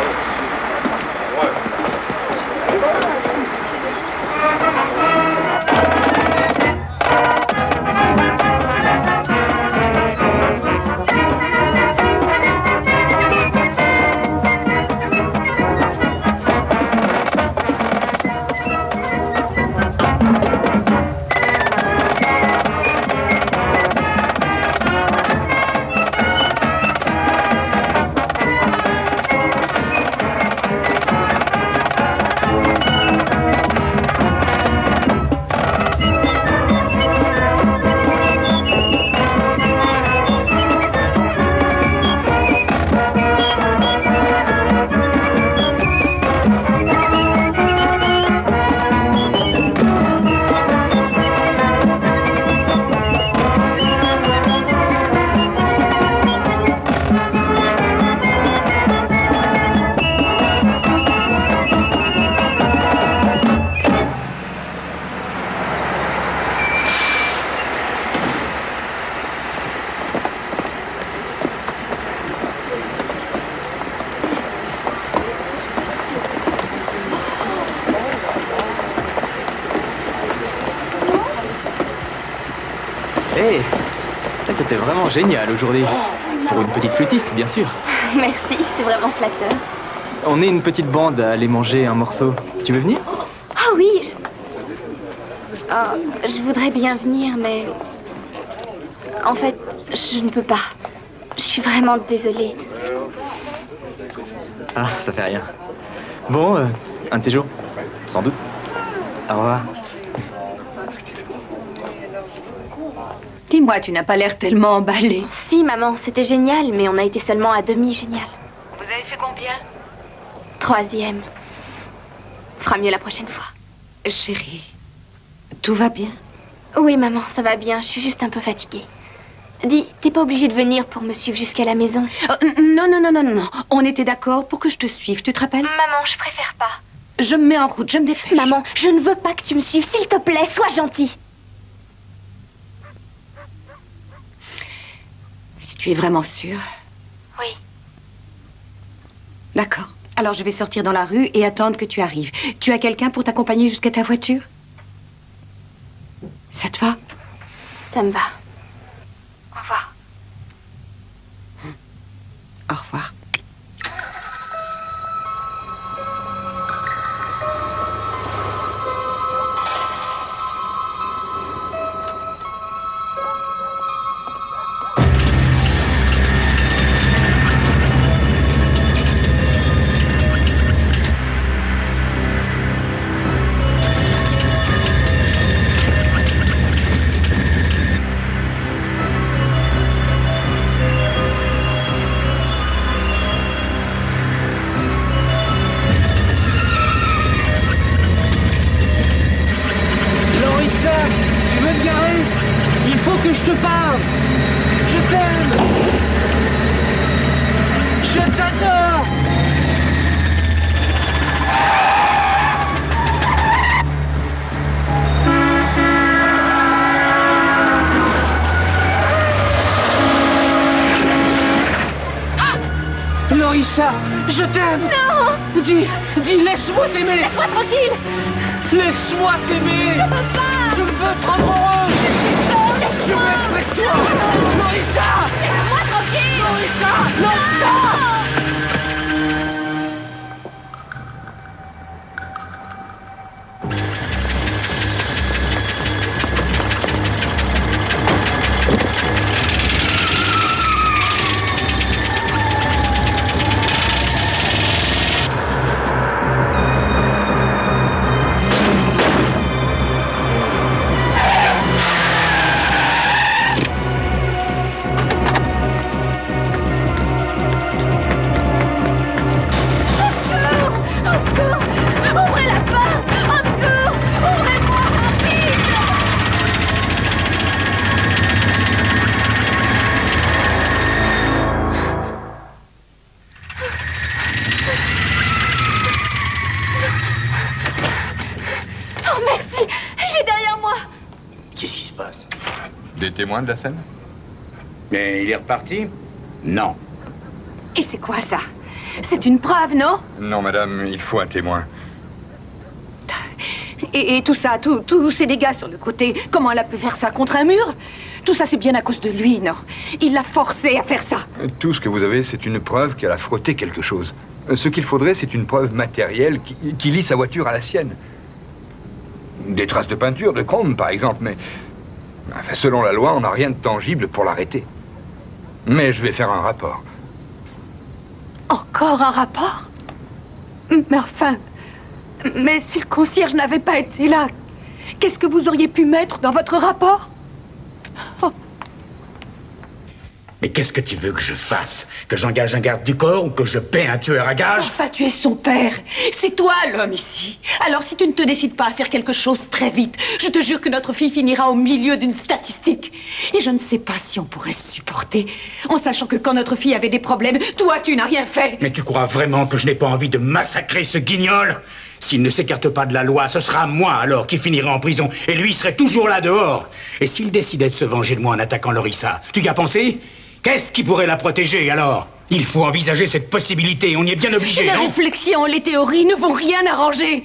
N: Hé, t'étais vraiment génial aujourd'hui. Pour une petite flûtiste, bien sûr.
C: Merci, c'est vraiment flatteur.
N: On est une petite bande à aller manger un morceau. Tu veux venir?
C: Ah oui, je voudrais bien venir, mais... En fait, je ne peux pas. Je suis vraiment désolée.
N: Ah, ça fait rien. Bon, un de ces jours. Sans doute. Au revoir.
A: Dis-moi, tu n'as pas l'air tellement emballée.
C: Si, maman, c'était génial, mais on a été seulement à demi génial.
A: Vous avez fait combien?
C: 3e. Fera mieux la prochaine fois.
A: Chérie, tout va bien?
C: Oui, maman, ça va bien. Je suis juste un peu fatiguée. Dis, t'es pas obligée de venir pour me suivre jusqu'à la maison?
A: Non. On était d'accord pour que je te suive, tu te rappelles?
C: Maman, je préfère pas.
A: Je me mets en route, je me dépêche.
C: Maman, je ne veux pas que tu me suives. S'il te plaît, sois gentille.
A: Tu es vraiment sûre?
C: Oui.
A: D'accord. Alors je vais sortir dans la rue et attendre que tu arrives. Tu as quelqu'un pour t'accompagner jusqu'à ta voiture? Ça te va?
C: Ça me va. Au revoir.
A: Au revoir.
D: Je t'aime!
C: Non!
D: Dis, laisse-moi t'aimer!
C: Laisse-moi tranquille!
D: Laisse-moi t'aimer!
C: Je peux pas!
D: Je veux te rendre heureuse! Je veux être près de toi! Lorissa!
C: Laisse-moi tranquille!
D: Lorissa! Lorissa!
M: Des témoins de la scène?
H: Mais il est reparti? Non.
A: Et c'est quoi ça? C'est une preuve, non?
M: Non, madame, il faut un témoin.
A: Et tout ça, tous ces dégâts sur le côté, comment elle a pu faire ça contre un mur? Tout ça, c'est bien à cause de lui, non? Il l'a forcé à faire ça.
M: Tout ce que vous avez, c'est une preuve qu'elle a frotté quelque chose. Ce qu'il faudrait, c'est une preuve matérielle qui lie sa voiture à la sienne. Des traces de peinture, de chrome, par exemple, mais... Enfin, selon la loi, on n'a rien de tangible pour l'arrêter. Mais je vais faire un rapport.
A: Encore un rapport? Mais enfin... Mais si le concierge n'avait pas été là, qu'est-ce que vous auriez pu mettre dans votre rapport? Oh.
H: Mais qu'est-ce que tu veux que je fasse? Que j'engage un garde du corps ou que je paie un tueur à gages?
A: Enfin, tu es son père. C'est toi l'homme ici. Alors si tu ne te décides pas à faire quelque chose très vite, je te jure que notre fille finira au milieu d'une statistique. Et je ne sais pas si on pourrait se supporter, en sachant que quand notre fille avait des problèmes, toi, tu n'as rien fait.
H: Mais tu crois vraiment que je n'ai pas envie de massacrer ce guignol? S'il ne s'écarte pas de la loi, ce sera moi alors qui finirai en prison. Et lui serait toujours là dehors. Et s'il décidait de se venger de moi en attaquant Lorissa, tu y as pensé? Qu'est-ce qui pourrait la protéger alors? Il faut envisager cette possibilité, on y est bien obligé,
A: La
H: non?
A: réflexion, les théories ne vont rien arranger.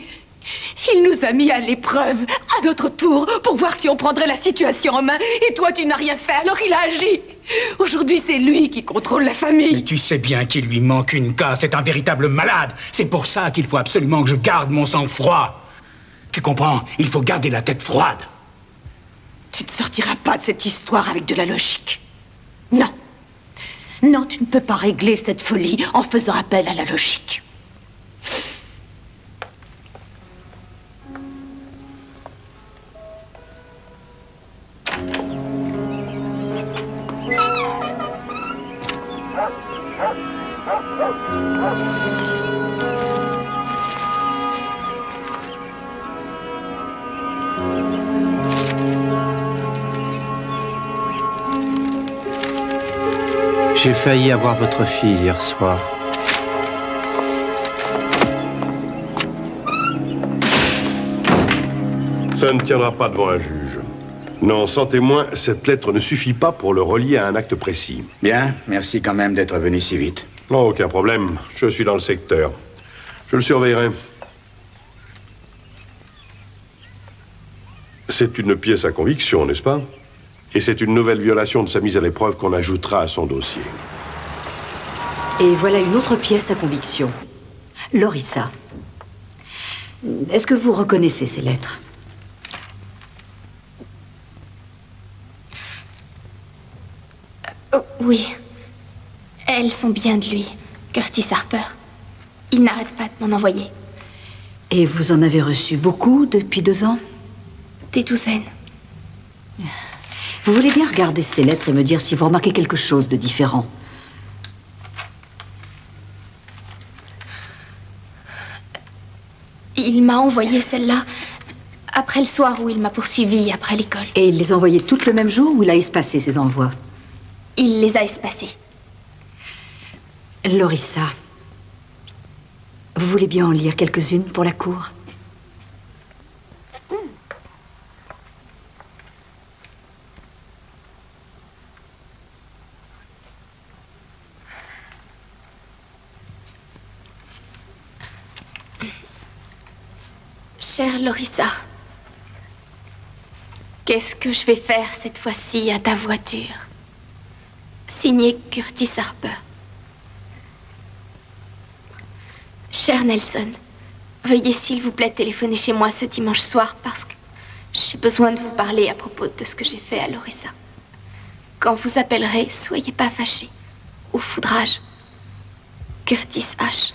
A: Il nous a mis à l'épreuve, à notre tour, pour voir si on prendrait la situation en main. Et toi, tu n'as rien fait, alors il a agi. Aujourd'hui, c'est lui qui contrôle la famille.
H: Mais tu sais bien qu'il lui manque une case, c'est un véritable malade. C'est pour ça qu'il faut absolument que je garde mon sang-froid. Tu comprends? Il faut garder la tête froide.
A: Tu ne sortiras pas de cette histoire avec de la logique. Non. Non, tu ne peux pas régler cette folie en faisant appel à la logique.
I: J'ai failli avoir votre fille hier soir.
J: Ça ne tiendra pas devant un juge. Non, sans témoin, cette lettre ne suffit pas pour le relier à un acte précis.
H: Bien, merci quand même d'être venu si vite.
J: Non, aucun problème. Je suis dans le secteur. Je le surveillerai. C'est une pièce à conviction, n'est-ce pas? Et c'est une nouvelle violation de sa mise à l'épreuve qu'on ajoutera à son dossier.
G: Et voilà une autre pièce à conviction. Lorissa. Est-ce que vous reconnaissez ces lettres?
C: Oh, oui. Elles sont bien de lui, Curtis Harper. Il n'arrête pas de m'en envoyer.
G: Et vous en avez reçu beaucoup depuis 2 ans?
C: Des douzaines.
G: Vous voulez bien regarder ces lettres et me dire si vous remarquez quelque chose de différent?
C: Il m'a envoyé celle-là après le soir où il m'a poursuivi après l'école.
G: Et il les a envoyées toutes le même jour ou il a espacé ces envois?
C: Il les a espacées.
G: Lorissa, vous voulez bien en lire quelques-unes pour la cour?
C: Chère Lorissa, qu'est-ce que je vais faire cette fois-ci à ta voiture? Signé Curtis Harper. Cher Nelson, veuillez s'il vous plaît téléphoner chez moi ce dimanche soir parce que j'ai besoin de vous parler à propos de ce que j'ai fait à Lorissa. Quand vous appellerez, soyez pas fâchés. Ou foudrage. Curtis H.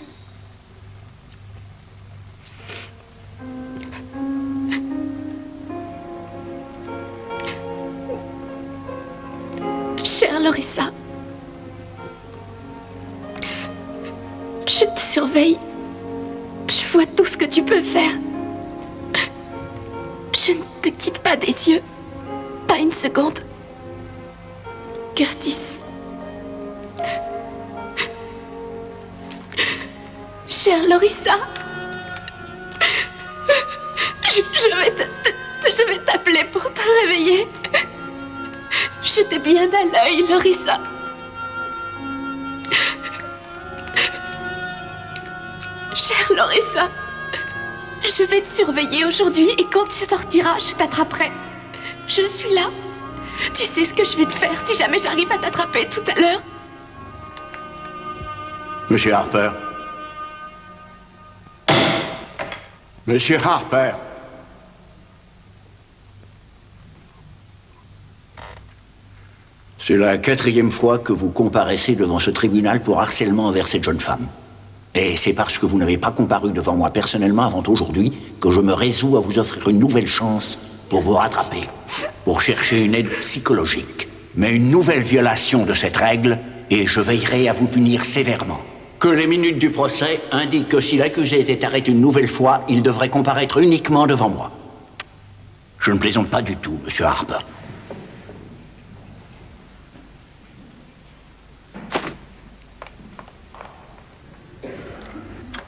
C: Chère Lorissa, je te surveille. Je vois tout ce que tu peux faire. Je ne te quitte pas des yeux. Pas une seconde. Curtis. Chère Lorissa, je vais t'appeler pour te réveiller. Je t'ai bien à l'œil, Lorissa. Chère Lorissa, je vais te surveiller aujourd'hui et quand tu sortiras, je t'attraperai. Je suis là. Tu sais ce que je vais te faire si jamais j'arrive à t'attraper tout à l'heure.
L: Monsieur Harper. Monsieur Harper. C'est la 4e fois que vous comparaissez devant ce tribunal pour harcèlement envers cette jeune femme. Et c'est parce que vous n'avez pas comparu devant moi personnellement avant aujourd'hui que je me résous à vous offrir une nouvelle chance pour vous rattraper, pour chercher une aide psychologique. Mais une nouvelle violation de cette règle et je veillerai à vous punir sévèrement. Que les minutes du procès indiquent que si l'accusé était arrêté une nouvelle fois, il devrait comparaître uniquement devant moi. Je ne plaisante pas du tout, monsieur Harper.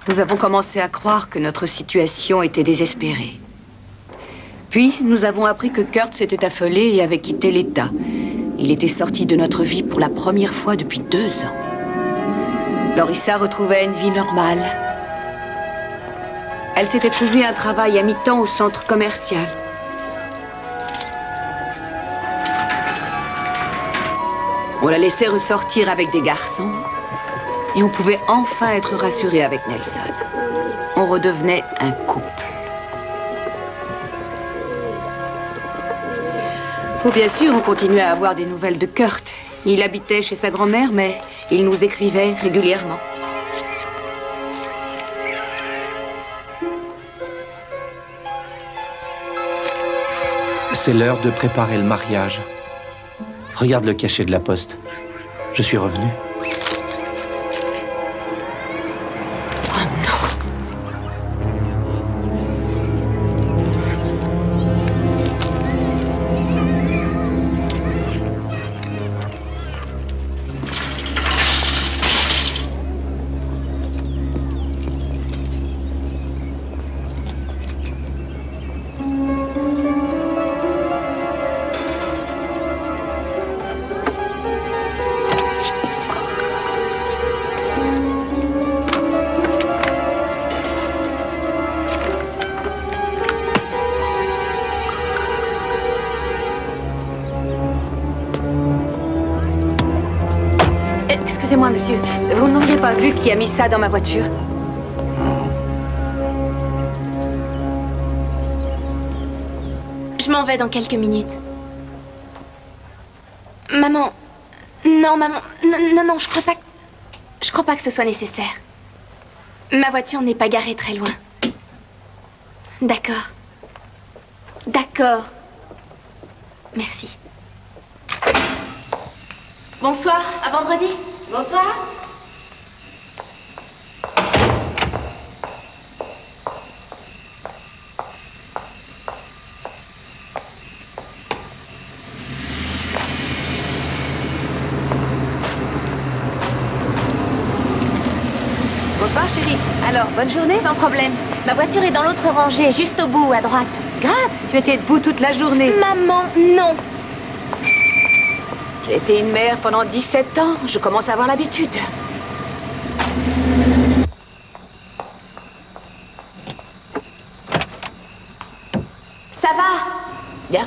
A: Nous avons commencé à croire que notre situation était désespérée. Puis, nous avons appris que Kurt s'était affolé et avait quitté l'État. Il était sorti de notre vie pour la première fois depuis 2 ans. Lorissa retrouvait une vie normale. Elle s'était trouvée un travail à mi-temps au centre commercial. On la laissait ressortir avec des garçons. Et on pouvait enfin être rassuré avec Nelson. On redevenait un couple. Oh, bien sûr, on continuait à avoir des nouvelles de Kurt. Il habitait chez sa grand-mère, mais il nous écrivait régulièrement.
I: C'est l'heure de préparer le mariage. Regarde le cachet de la poste. Je suis revenu.
A: Excusez-moi, monsieur. Vous n'auriez pas vu qui a mis ça dans ma voiture?
C: Je m'en vais dans quelques minutes. Maman... Non, maman... Non, je crois pas que ce soit nécessaire. Ma voiture n'est pas garée très loin. D'accord. D'accord. Merci. Bonsoir, à vendredi.
E: Bonsoir.
A: Bonsoir, chérie. Alors, bonne journée?
C: Sans problème. Ma voiture est dans l'autre rangée, juste au bout, à droite.
A: Grave, tu étais debout toute la journée.
C: Maman, non.
A: J'ai été une mère pendant 17 ans. Je commence à avoir l'habitude.
C: Ça va?
A: Bien.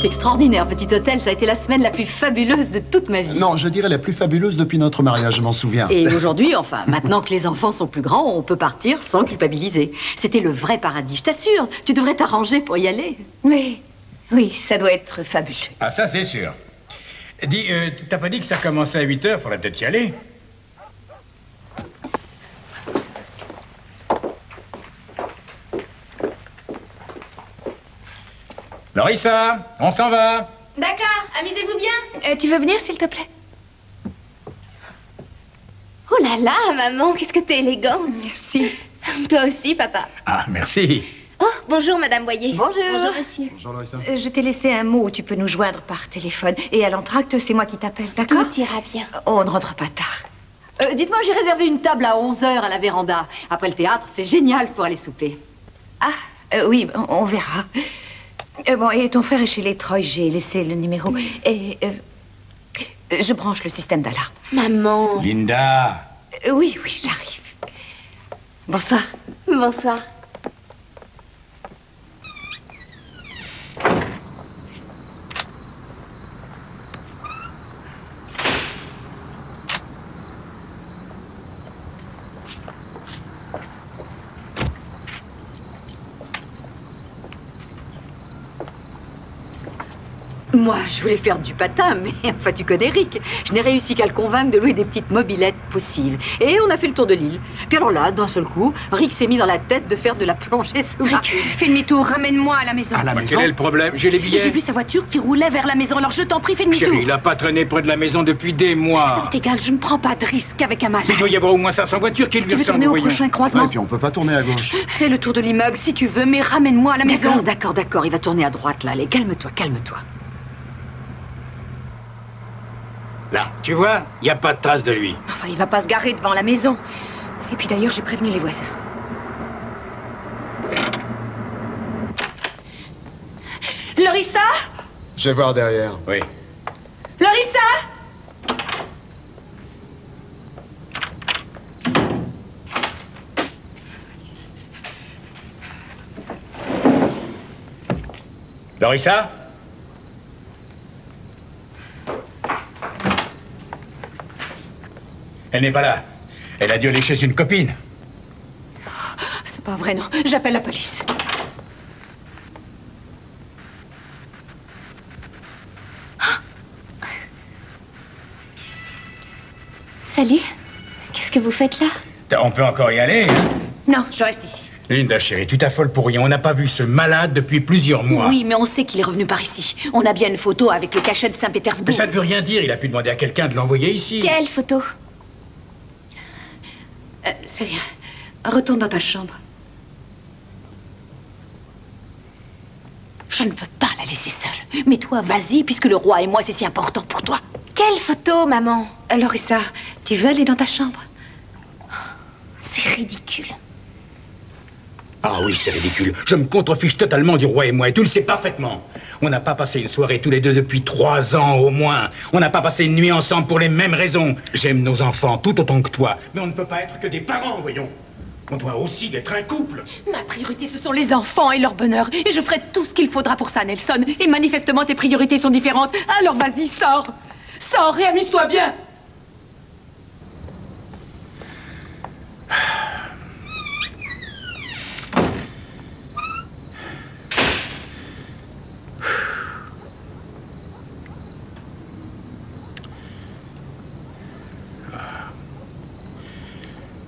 G: Extraordinaire, petit hôtel. Ça a été la semaine la plus fabuleuse de toute ma vie.
O: Non, je dirais la plus fabuleuse depuis notre mariage, je m'en souviens.
G: Et aujourd'hui, enfin, maintenant que les enfants sont plus grands, on peut partir sans culpabiliser. C'était le vrai paradis, je t'assure. Tu devrais t'arranger pour y aller.
A: Oui, ça doit être fabuleux.
H: Ah, ça, c'est sûr. Dis, t'as pas dit que ça commençait à 8 h? Faudrait peut-être y aller. Lorissa, on s'en va.
C: D'accord, amusez-vous bien.
F: Tu veux venir, s'il te plaît?
C: Oh là là, maman, qu'est-ce que t'es élégante.
F: Merci.
C: Toi aussi, papa.
H: Ah, merci.
C: Oh, bonjour, Madame Boyer.
F: Bonjour.
C: Bonjour, monsieur.
O: Bonjour, Lorissa.
F: Je t'ai laissé un mot où tu peux nous joindre par téléphone. Et à l'entracte, c'est moi qui t'appelle, d'accord?
C: Tout ira bien.
F: On ne rentre pas tard.
G: Dites-moi, j'ai réservé une table à 11 h à la véranda. Après le théâtre, c'est génial pour aller souper.
F: Ah, oui, on verra. Bon, et ton frère est chez les Troy, j'ai laissé le numéro. Et je branche le système d'alarme.
C: Maman.
H: Linda.
F: Oui, j'arrive. Bonsoir.
C: Bonsoir.
G: Moi, je voulais faire du patin, mais enfin, tu connais Rick. Je n'ai réussi qu'à le convaincre de louer des petites mobylettes possibles. Et on a fait le tour de l'île. Puis alors là, d'un seul coup, Rick s'est mis dans la tête de faire de la plongée sous-marine.
F: Fais demi-tour, ramène-moi à la maison.
O: À la maison?
H: Quel est le problème? J'ai les billets.
F: J'ai vu sa voiture qui roulait vers la maison, alors je t'en prie, fais demi-tour.
H: Chérie, il a pas traîné près de la maison depuis des mois.
F: Ça m'est égal, je ne prends pas de risque avec un malade.
H: Il doit y avoir au moins 500 voitures qui lui
F: Tu veux
H: ressemblent,
F: tourner au
H: voyons.
F: prochain croisement?
O: Ouais, et puis on peut pas tourner à gauche.
F: Fais le tour de l'immeuble si tu veux, mais ramène-moi à la maison.
G: D'accord. Il va tourner à droite, là. Allez, calme-toi.
H: Là, tu vois, il n'y a pas de trace de lui.
F: Enfin, il va pas se garer devant la maison. Et puis d'ailleurs, j'ai prévenu les voisins. Lorissa?
O: Je vais voir derrière.
H: Oui.
F: Lorissa?
H: Lorissa? Elle n'est pas là. Elle a dû aller chez une copine.
F: C'est pas vrai, non. J'appelle la police.
C: Salut. Qu'est-ce que vous faites là?
H: On peut encore y aller, hein?
F: Non, je reste ici.
H: Linda, chérie, tu t'affoles pour rien. On n'a pas vu ce malade depuis plusieurs mois.
F: Oui, mais on sait qu'il est revenu par ici. On a bien une photo avec le cachet de Saint-Pétersbourg.
H: Mais ça ne veut rien dire. Il a pu demander à quelqu'un de l'envoyer ici.
C: Quelle photo?
F: C'est rien. Retourne dans ta chambre. Je ne veux pas la laisser seule. Mais toi, vas-y, puisque le roi et moi, c'est si important pour toi.
C: Quelle photo, maman?
F: Lorissa, tu veux aller dans ta chambre?
C: C'est ridicule.
H: Ah oui, c'est ridicule. Je me contrefiche totalement du roi et moi, et tu le sais parfaitement. On n'a pas passé une soirée tous les deux depuis 3 ans au moins. On n'a pas passé une nuit ensemble pour les mêmes raisons. J'aime nos enfants tout autant que toi, mais on ne peut pas être que des parents, voyons. On doit aussi être un couple.
F: Ma priorité, ce sont les enfants et leur bonheur. Et je ferai tout ce qu'il faudra pour ça, Nelson. Et manifestement, tes priorités sont différentes. Alors vas-y, sors. Sors et amuse-toi bien.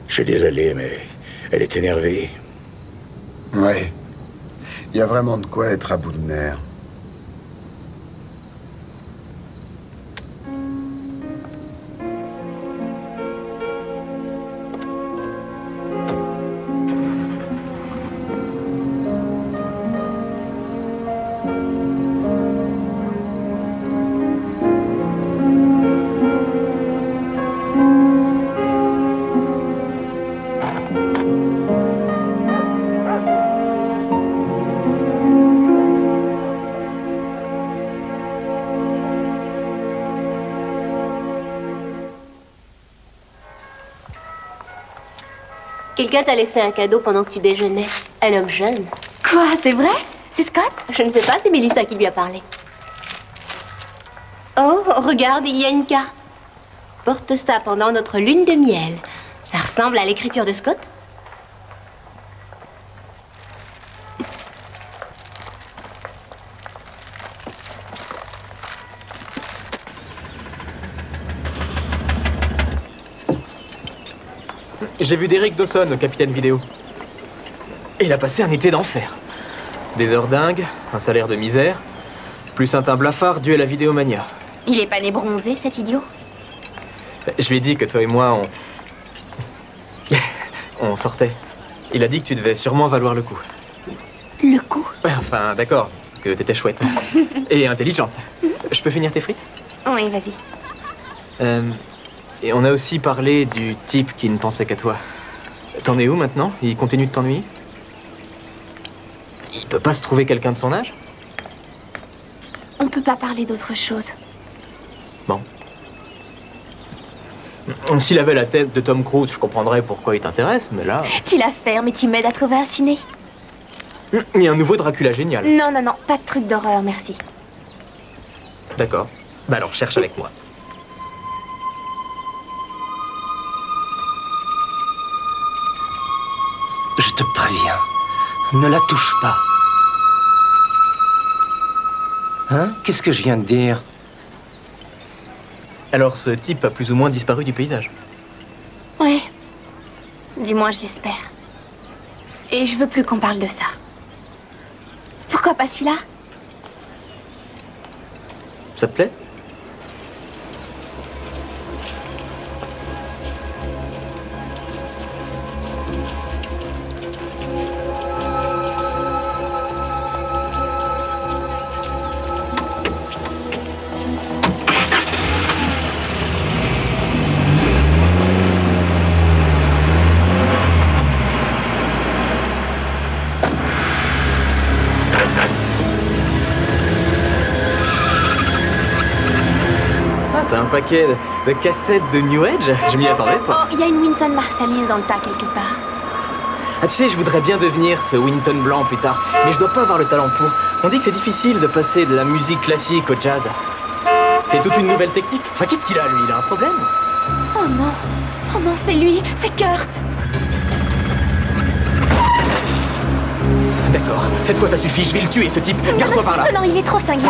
H: Je suis désolé, mais elle est énervée.
O: Ouais. Il y a vraiment de quoi être à bout de nerfs.
E: Quelqu'un t'a laissé un cadeau pendant que tu déjeunais. Un homme jeune.
C: Quoi, c'est vrai? C'est Scott?
E: Je ne sais pas, c'est Mélissa qui lui a parlé. Oh, regarde, il y a une carte. Porte ça pendant notre lune de miel. Ça ressemble à l'écriture de Scott.
N: J'ai vu Derek Dawson, le capitaine vidéo. Et il a passé un été d'enfer. Des heures dingues, un salaire de misère, plus un teint blafard dû à la vidéomania.
C: Il est pas né bronzé, cet idiot?
N: Je lui ai dit que toi et moi, on sortait. Il a dit que tu devais sûrement valoir le coup.
C: Le coup?
N: Ouais, enfin, d'accord, que t'étais chouette. Et intelligente. Je peux finir tes frites?
C: Oui, vas-y.
N: Et on a aussi parlé du type qui ne pensait qu'à toi. T'en es où maintenant? Il continue de t'ennuyer? Il peut pas se trouver quelqu'un de son âge?
C: On peut pas parler d'autre chose.
N: Bon. S'il avait la tête de Tom Cruise, je comprendrais pourquoi il t'intéresse, mais là...
C: Tu la fermes et tu m'aides à trouver un ciné.
N: Il y a un nouveau Dracula génial.
C: Non, non, non, pas de truc d'horreur, merci.
N: D'accord. Bah alors, cherche avec moi.
I: Je te préviens, ne la touche pas. Hein? Qu'est-ce que je viens de dire?
N: Alors, ce type a plus ou moins disparu du paysage.
C: Ouais. Du moins, je l'espère. Et je veux plus qu'on parle de ça. Pourquoi pas celui-là?
N: Ça te plaît? T'as un paquet de cassettes de New Age? Je m'y attendais pas.
C: Oh, il y a une Wynton Marsalis dans le tas quelque part.
N: Ah, tu sais, je voudrais bien devenir ce Wynton blanc plus tard, mais je dois pas avoir le talent pour. On dit que c'est difficile de passer de la musique classique au jazz. C'est toute une nouvelle technique. Enfin, qu'est-ce qu'il a, lui? Il a un problème?
C: Oh non. Oh non, c'est lui. C'est Kurt.
N: D'accord. Cette fois, ça suffit. Je vais le tuer, ce type. Garde-toi par là.
C: Non, non, il est trop cinglé.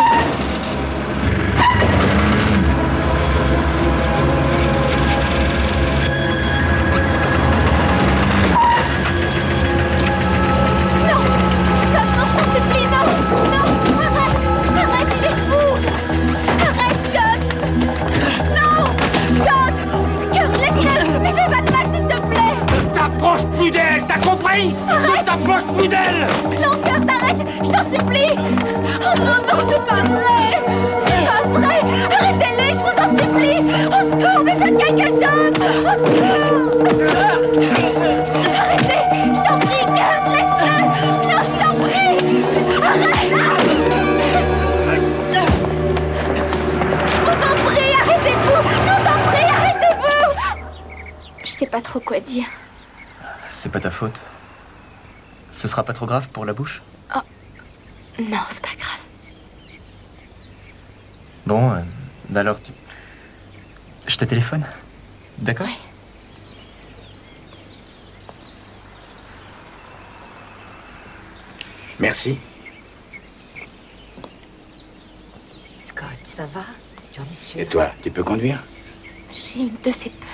D: Plus d'elle, t'as compris? Ne t'approche plus d'elle!
C: Non, Kurt, arrête! Je t'en supplie! Oh non, non, c'est pas vrai! C'est pas vrai! Arrêtez-les, je vous en supplie! Au secours, mais faites quelque chose! Au secours! Arrêtez! Je t'en prie, Kurt, laisse-le! Non, je t'en prie! Arrête! Je vous en prie, arrêtez-vous! Je vous en prie, arrêtez-vous! Je sais pas trop quoi dire.
N: C'est pas ta faute. Ce sera pas trop grave pour la bouche?
C: Oh. Non, c'est pas grave.
N: Bon, bah alors, je te téléphone. D'accord?
C: Ouais.
H: Merci.
G: Scott, ça va? Tu en es sûr?
H: Et toi, tu peux conduire?
C: J'ai une de ces peurs.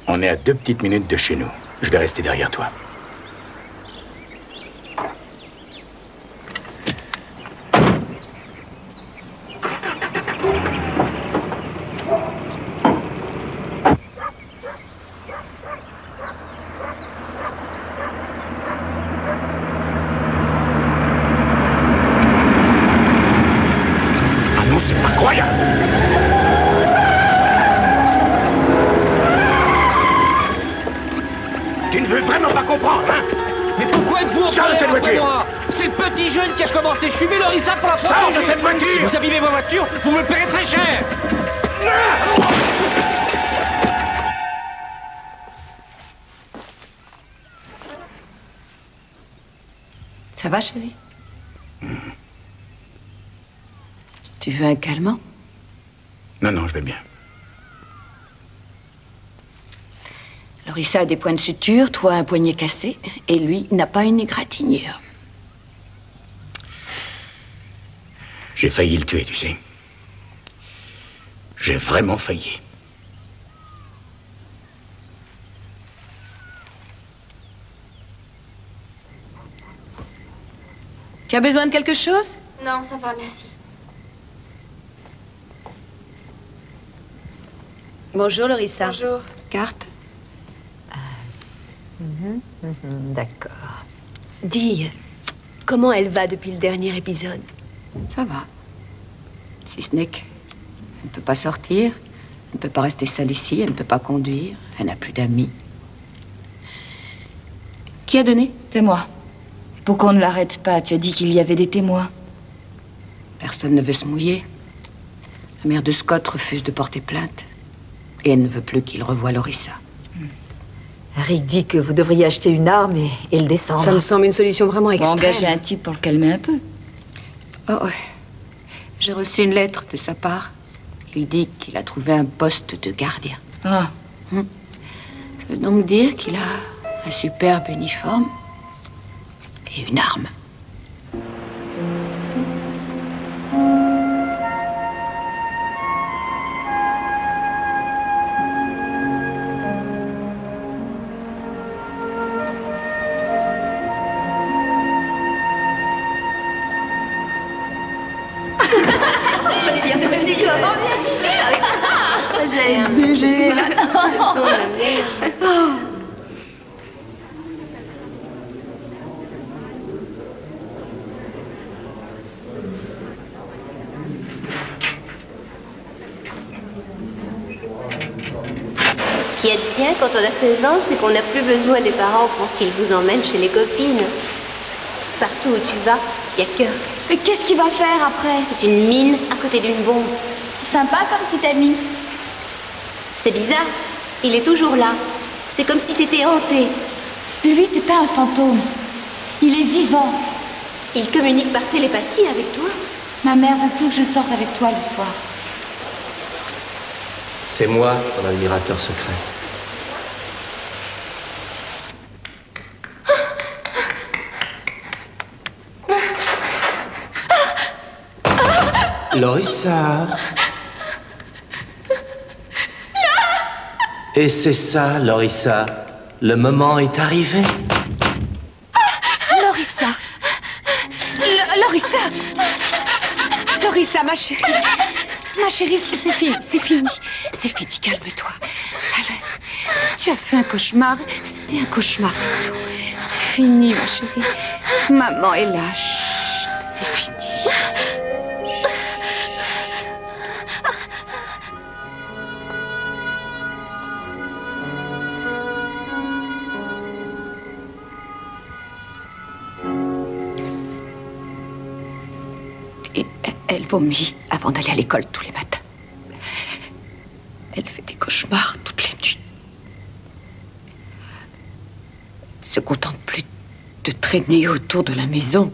H: On est à 2 petites minutes de chez nous. Je vais rester derrière toi. Ah non, c'est pas croyable! Tu ne veux vraiment pas comprendre, hein?
D: Mais pourquoi êtes-vous en
H: Sors de cette voiture!
D: moi? C'est le petit jeune qui a commencé. Je suis Mélorissa pour la
H: Sors de cette voiture!
D: Si vous abîmez ma voiture, vous me le paierez très cher!
A: Ça va, chérie? Tu veux un calmant?
H: Non, non, je vais bien.
A: Lorissa a des points de suture, toi un poignet cassé, et lui n'a pas une égratignure.
H: J'ai failli le tuer, tu sais. J'ai vraiment failli.
A: Tu as besoin de quelque chose?
E: Non, ça va, merci.
A: Bonjour, Lorissa.
E: Bonjour.
A: Carte?
F: D'accord. Dis, comment elle va depuis le dernier épisode?
A: Ça va. Si ce n'est qu'elle ne peut pas sortir, elle ne peut pas rester seule ici, elle ne peut pas conduire, elle n'a plus d'amis. Qui a donné?
K: C'est moi. Pour qu'on ne l'arrête pas, tu as dit qu'il y avait des témoins.
A: Personne ne veut se mouiller. La mère de Scott refuse de porter plainte. Et elle ne veut plus qu'il revoie Lorissa.
G: Rick dit que vous devriez acheter une arme et le descendre.
F: Ça me semble une solution vraiment extrême.
K: Engager un type pour le calmer un peu.
A: Oh, ouais. J'ai reçu une lettre de sa part. Il dit qu'il a trouvé un poste de gardien.
K: Ah.
A: Ça veut donc dire qu'il a un superbe uniforme et une arme.
E: Ça bien, c'est même décor. Ça, j'aime.
K: BG.
E: Ce qui est bien quand on a 16 ans, c'est qu'on n'a plus besoin des parents pour qu'ils vous emmènent chez les copines. Partout où tu vas, il n'y a que...
K: Mais qu'est-ce qu'il va faire après?
E: C'est une mine à côté d'une bombe.
K: Sympa comme petit ami.
E: C'est bizarre. Il est toujours là. C'est comme si t'étais hanté.
K: Lui, c'est pas un fantôme. Il est vivant.
E: Il communique par télépathie avec toi.
K: Ma mère veut plus que je sorte avec toi le soir.
I: C'est moi, ton admirateur secret. Lorissa. Et c'est ça, Lorissa. Le moment est arrivé.
A: Lorissa. Lorissa. Lorissa, ma chérie. Ma chérie, c'est fini, c'est fini. C'est fini, calme-toi. Tu as fait un cauchemar. C'était un cauchemar, c'est tout. C'est fini, ma chérie. Maman est là. Chut, c'est fini. Et elle vomit avant d'aller à l'école tous les matins. Elle fait des cauchemars toutes les nuits. Elle se contente plus de traîner autour de la maison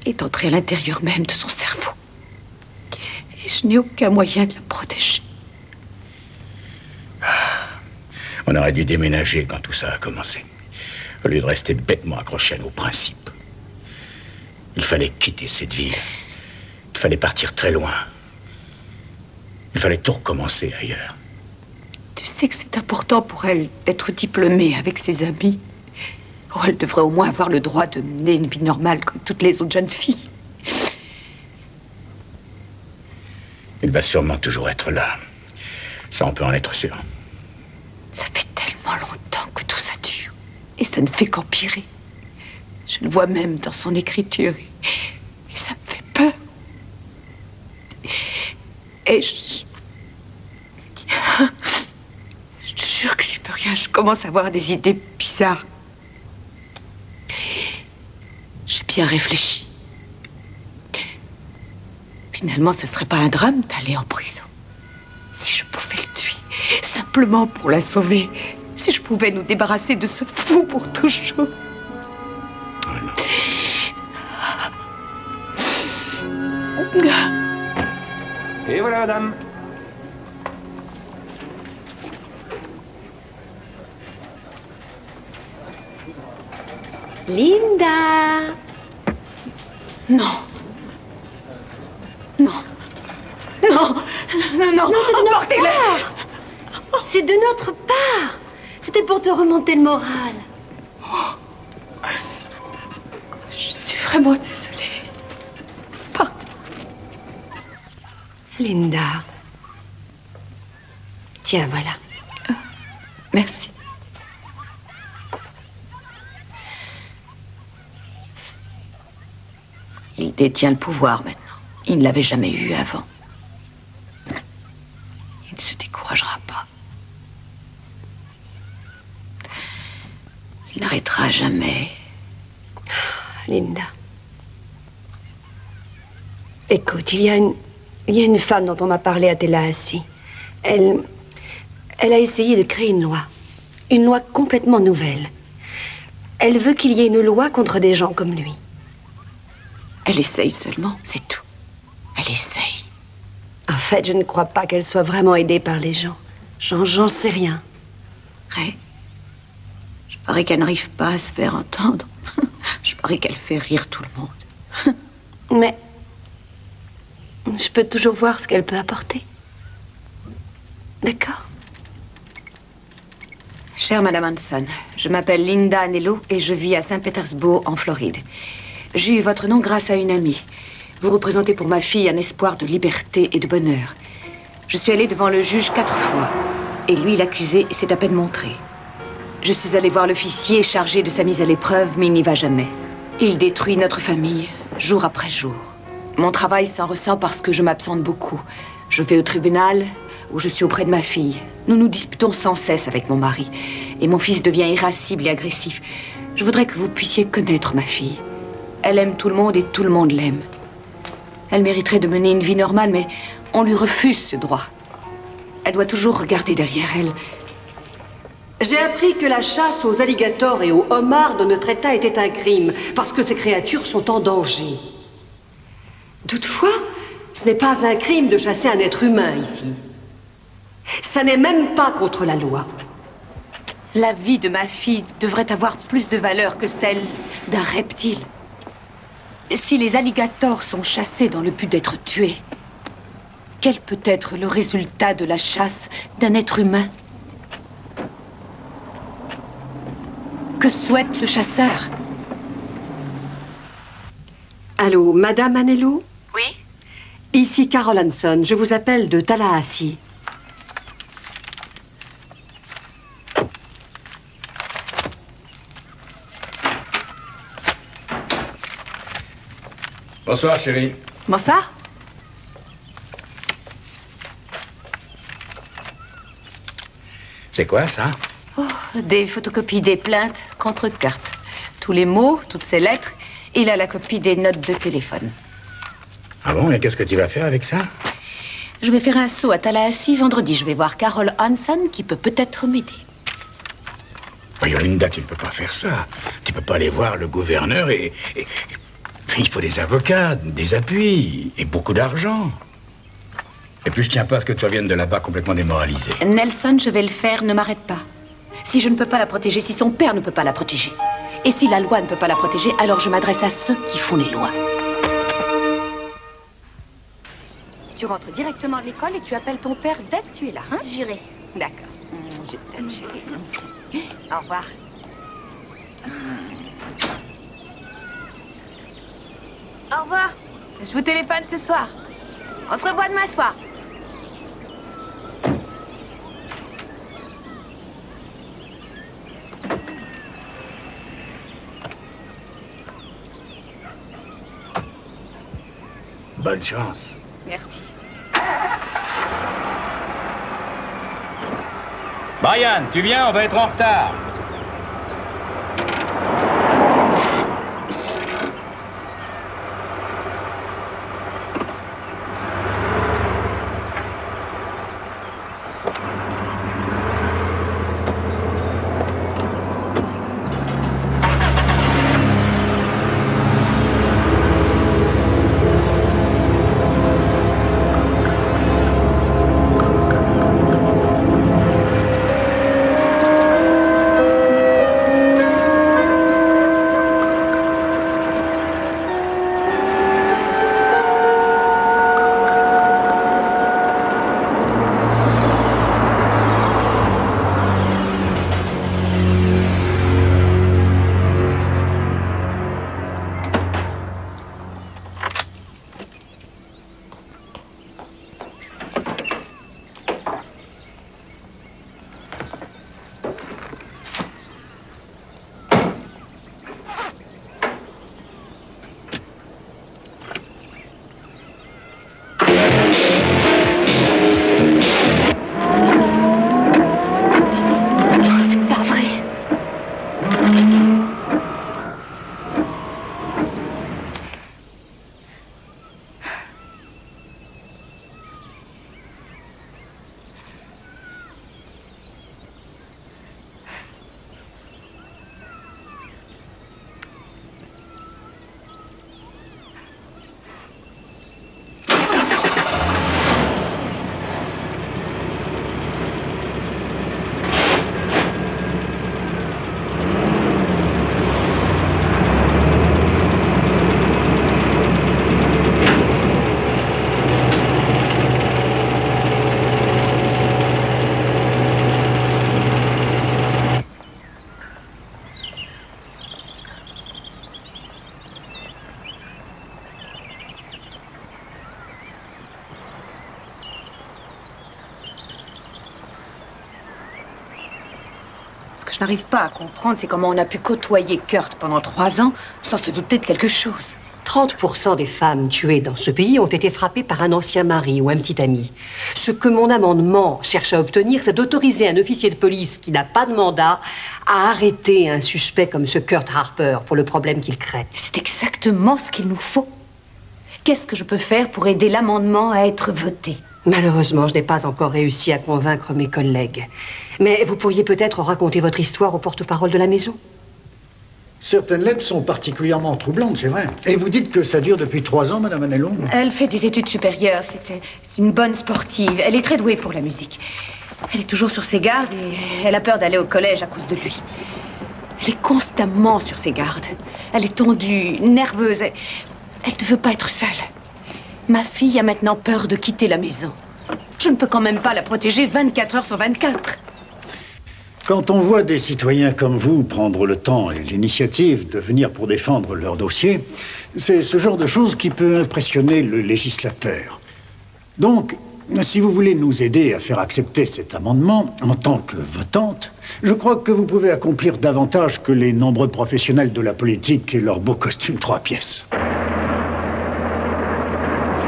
A: et d'entrer à l'intérieur même de son cerveau. Et je n'ai aucun moyen de la protéger.
H: On aurait dû déménager quand tout ça a commencé, au lieu de rester bêtement accroché à nos principes. Il fallait quitter cette ville. Il fallait partir très loin. Il fallait tout recommencer ailleurs.
A: Tu sais que c'est important pour elle d'être diplômée avec ses amis. Oh, elle devrait au moins avoir le droit de mener une vie normale comme toutes les autres jeunes filles.
H: Il va sûrement toujours être là. Ça, on peut en être sûr.
A: Ça fait tellement longtemps que tout ça dure. Et ça ne fait qu'empirer. Je le vois même dans son écriture. Et ça me fait peur. Et je te jure que je peux rien. Je commence à avoir des idées bizarres. J'ai bien réfléchi. Finalement, ce serait pas un drame d'aller en prison. Si je pouvais le tuer, simplement pour la sauver. Si je pouvais nous débarrasser de ce fou pour toujours.
P: Et voilà, madame.
F: Linda.
A: Non. Non. Non.
F: Non, non, c'est de notre part. C'est de notre part. C'était pour te remonter le moral. Je suis vraiment désolée. Pardon. Linda. Tiens, voilà.
A: Merci. Il détient le pouvoir maintenant. Il ne l'avait jamais eu avant. Il ne se découragera pas. Il n'arrêtera jamais.
F: Linda. Écoute, il y a une femme dont on m'a parlé à Tallahassee. Elle a essayé de créer une loi complètement nouvelle. Elle veut qu'il y ait une loi contre des gens comme lui.
A: Elle essaye seulement, c'est tout. Elle essaye.
F: En fait, je ne crois pas qu'elle soit vraiment aidée par les gens. J'en sais rien.
A: Ray, je parie qu'elle n'arrive pas à se faire entendre. Je parie qu'elle fait rire tout le monde.
F: Mais je peux toujours voir ce qu'elle peut apporter. D'accord?
A: Chère Madame Hanson, je m'appelle Linda Anello et je vis à Saint-Pétersbourg, en Floride. J'ai eu votre nom grâce à une amie. Vous représentez pour ma fille un espoir de liberté et de bonheur. Je suis allée devant le juge 4 fois. Et lui, l'accusé, s'est à peine montré. Je suis allée voir l'officier chargé de sa mise à l'épreuve, mais il n'y va jamais. Il détruit notre famille, jour après jour. Mon travail s'en ressent parce que je m'absente beaucoup. Je vais au tribunal, où je suis auprès de ma fille. Nous nous disputons sans cesse avec mon mari. Et mon fils devient irascible et agressif. Je voudrais que vous puissiez connaître ma fille. Elle aime tout le monde et tout le monde l'aime. Elle mériterait de mener une vie normale, mais on lui refuse ce droit. Elle doit toujours regarder derrière elle.
F: J'ai appris que la chasse aux alligators et aux homards de notre État était un crime, parce que ces créatures sont en danger. Toutefois, ce n'est pas un crime de chasser un être humain ici. Ça n'est même pas contre la loi.
A: La vie de ma fille devrait avoir plus de valeur que celle d'un reptile. Si les alligators sont chassés dans le but d'être tués, quel peut être le résultat de la chasse d'un être humain? Que souhaite le chasseur?
F: Allô, Madame Anello?
A: Oui?
F: Ici Carol Hanson, je vous appelle de Tallahassee.
H: Bonsoir, chérie.
A: Bonsoir.
H: C'est quoi, ça?
A: Oh, des photocopies des plaintes contre Kurt. Tous les mots, toutes ces lettres. Il a la copie des notes de téléphone.
H: Ah bon? Et qu'est-ce que tu vas faire avec ça?
A: Je vais faire un saut à Tallahassee vendredi. Je vais voir Carol Hanson qui peut peut-être m'aider.
H: Voyons, Linda, tu ne peux pas faire ça. Tu peux pas aller voir le gouverneur et... Il faut des avocats, des appuis et beaucoup d'argent. Et puis je tiens pas à ce que tu reviennes de là-bas complètement démoralisé.
A: Nelson, je vais le faire, ne m'arrête pas. Si je ne peux pas la protéger, si son père ne peut pas la protéger, et si la loi ne peut pas la protéger, alors je m'adresse à ceux qui font les lois. Tu rentres directement de l'école et tu appelles ton père dès que tu es là, hein?
E: J'irai.
A: D'accord. Je t'aime, chérie. Au revoir. Au revoir. Je vous téléphone ce soir. On se revoit demain soir.
H: Bonne chance.
A: Merci.
H: Brian, tu viens, on va être en retard.
A: que je n'arrive pas à comprendre, c'est comment on a pu côtoyer Kurt pendant 3 ans sans se douter de quelque chose.
F: 30% des femmes tuées dans ce pays ont été frappées par un ancien mari ou un petit ami. Ce que mon amendement cherche à obtenir, c'est d'autoriser un officier de police qui n'a pas de mandat à arrêter un suspect comme ce Kurt Harper pour le problème qu'il crée.
A: C'est exactement ce qu'il nous faut. Qu'est-ce que je peux faire pour aider l'amendement à être voté?
F: Malheureusement, je n'ai pas encore réussi à convaincre mes collègues. Mais vous pourriez peut-être raconter votre histoire au porte-parole de la maison.
Q: Certaines lettres sont particulièrement troublantes, c'est vrai. Et vous dites que ça dure depuis 3 ans, Madame Anello?
A: Elle fait des études supérieures. C'est une bonne sportive. Elle est très douée pour la musique. Elle est toujours sur ses gardes et elle a peur d'aller au collège à cause de lui. Elle est constamment sur ses gardes. Elle est tendue, nerveuse. Elle ne veut pas être seule. Ma fille a maintenant peur de quitter la maison. Je ne peux quand même pas la protéger 24 heures sur 24.
Q: Quand on voit des citoyens comme vous prendre le temps et l'initiative de venir pour défendre leur dossier, c'est ce genre de choses qui peut impressionner le législateur. Donc, si vous voulez nous aider à faire accepter cet amendement, en tant que votante, je crois que vous pouvez accomplir davantage que les nombreux professionnels de la politique et leurs beaux costumes 3 pièces.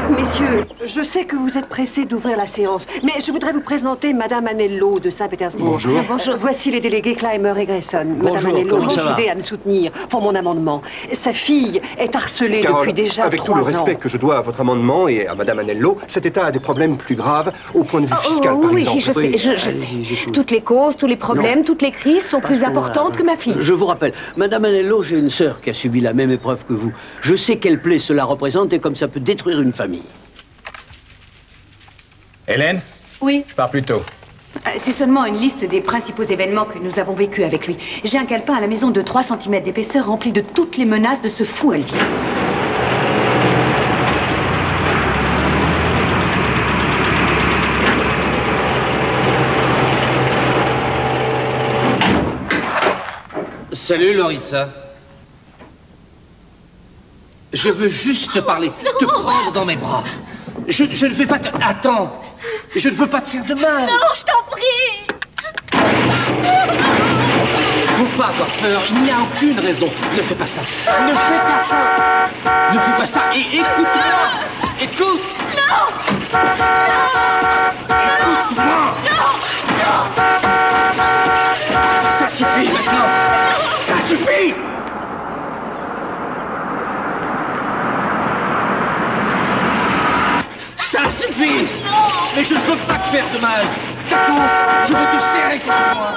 F: Messieurs, je sais que vous êtes pressés d'ouvrir la séance, mais je voudrais vous présenter Madame Anello de Saint-Pétersbourg.
Q: Bonjour.
F: Bonjour. Voici les délégués Clymer et Grayson. Madame Anello a décidé à me soutenir pour mon amendement. Sa fille est harcelée depuis déjà 3 ans.
P: Avec tout le respect que je dois à votre amendement et à Madame Anello, cet État a des problèmes plus graves au point de vue fiscal, par exemple.
A: Oui, je sais. Toutes les causes, tous les problèmes, toutes les crises sont plus importantes que ma fille.
R: Je vous rappelle, Madame Anello, j'ai une sœur qui a subi la même épreuve que vous. Je sais quelle plaie cela représente et comme ça peut détruire une famille.
H: Hélène?
A: Oui.
H: Je pars plus tôt.
A: C'est seulement une liste des principaux événements que nous avons vécus avec lui. J'ai un calepin à la maison de 3 cm d'épaisseur rempli de toutes les menaces de ce fou Aldi.
I: Salut, Lorissa. Je veux juste te parler, te prendre dans mes bras. Je ne vais pas te... Attends. Je ne veux pas te faire de mal.
E: Non, je t'en prie.
I: Faut pas avoir peur, il n'y a aucune raison. Ne fais pas ça. Ne fais pas ça. Ne fais pas ça. Et écoute-moi. Écoute.
E: Non.
I: Écoute-moi.
E: Non.
I: Ça suffit maintenant. Ça suffit. Ça suffit. Mais je ne veux pas te faire de mal. D'accord? Je veux te serrer contre moi.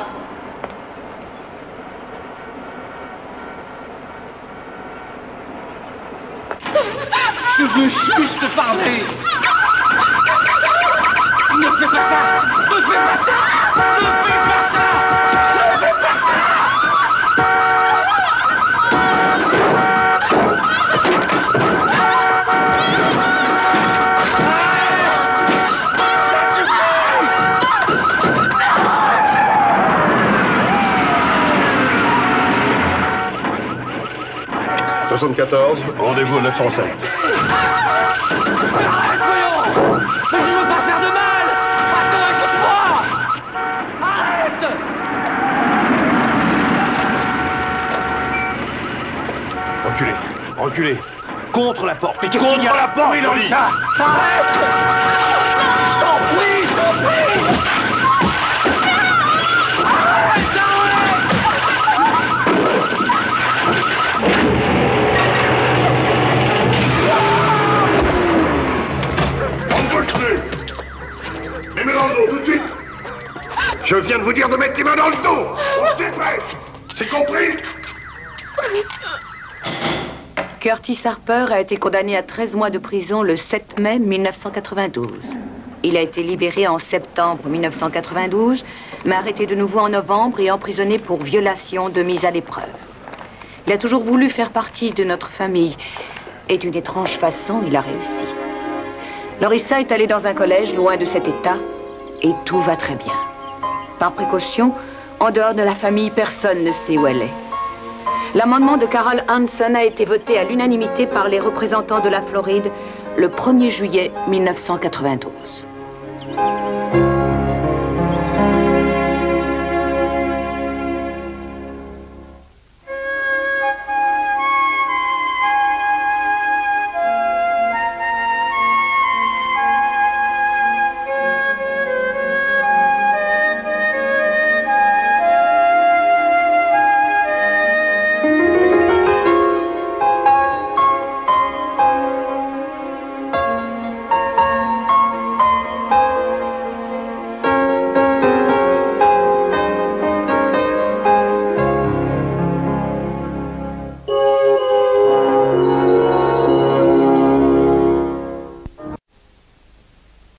I: Je veux juste te parler. Ne fais pas ça. Ne fais pas ça. Ne fais pas ça. Ne fais pas ça.
J: « 74, rendez-vous au 907.
D: Arrête, voyons! Mais je ne veux pas faire de mal! Attends, écoute-moi! Arrête!
J: Reculez, reculez. Contre la porte.
D: Mais qu'est-ce qu'il y a?
J: Contre la porte,
D: oui, Lorissa! Arrête! Je t'en prie, je t'en prie! Arrête!
J: Les mains dans le dos, tout de suite. Je viens de vous dire de mettre les mains dans le dos. On se dépêche. C'est compris?
A: Curtis Harper a été condamné à 13 mois de prison le 7 mai 1992. Il a été libéré en septembre 1992, mais arrêté de nouveau en novembre et emprisonné pour violation de mise à l'épreuve. Il a toujours voulu faire partie de notre famille et d'une étrange façon, il a réussi. Lorissa est allée dans un collège loin de cet état et tout va très bien. Par précaution, en dehors de la famille, personne ne sait où elle est. L'amendement de Carol Hanson a été voté à l'unanimité par les représentants de la Floride le 1er juillet 1992.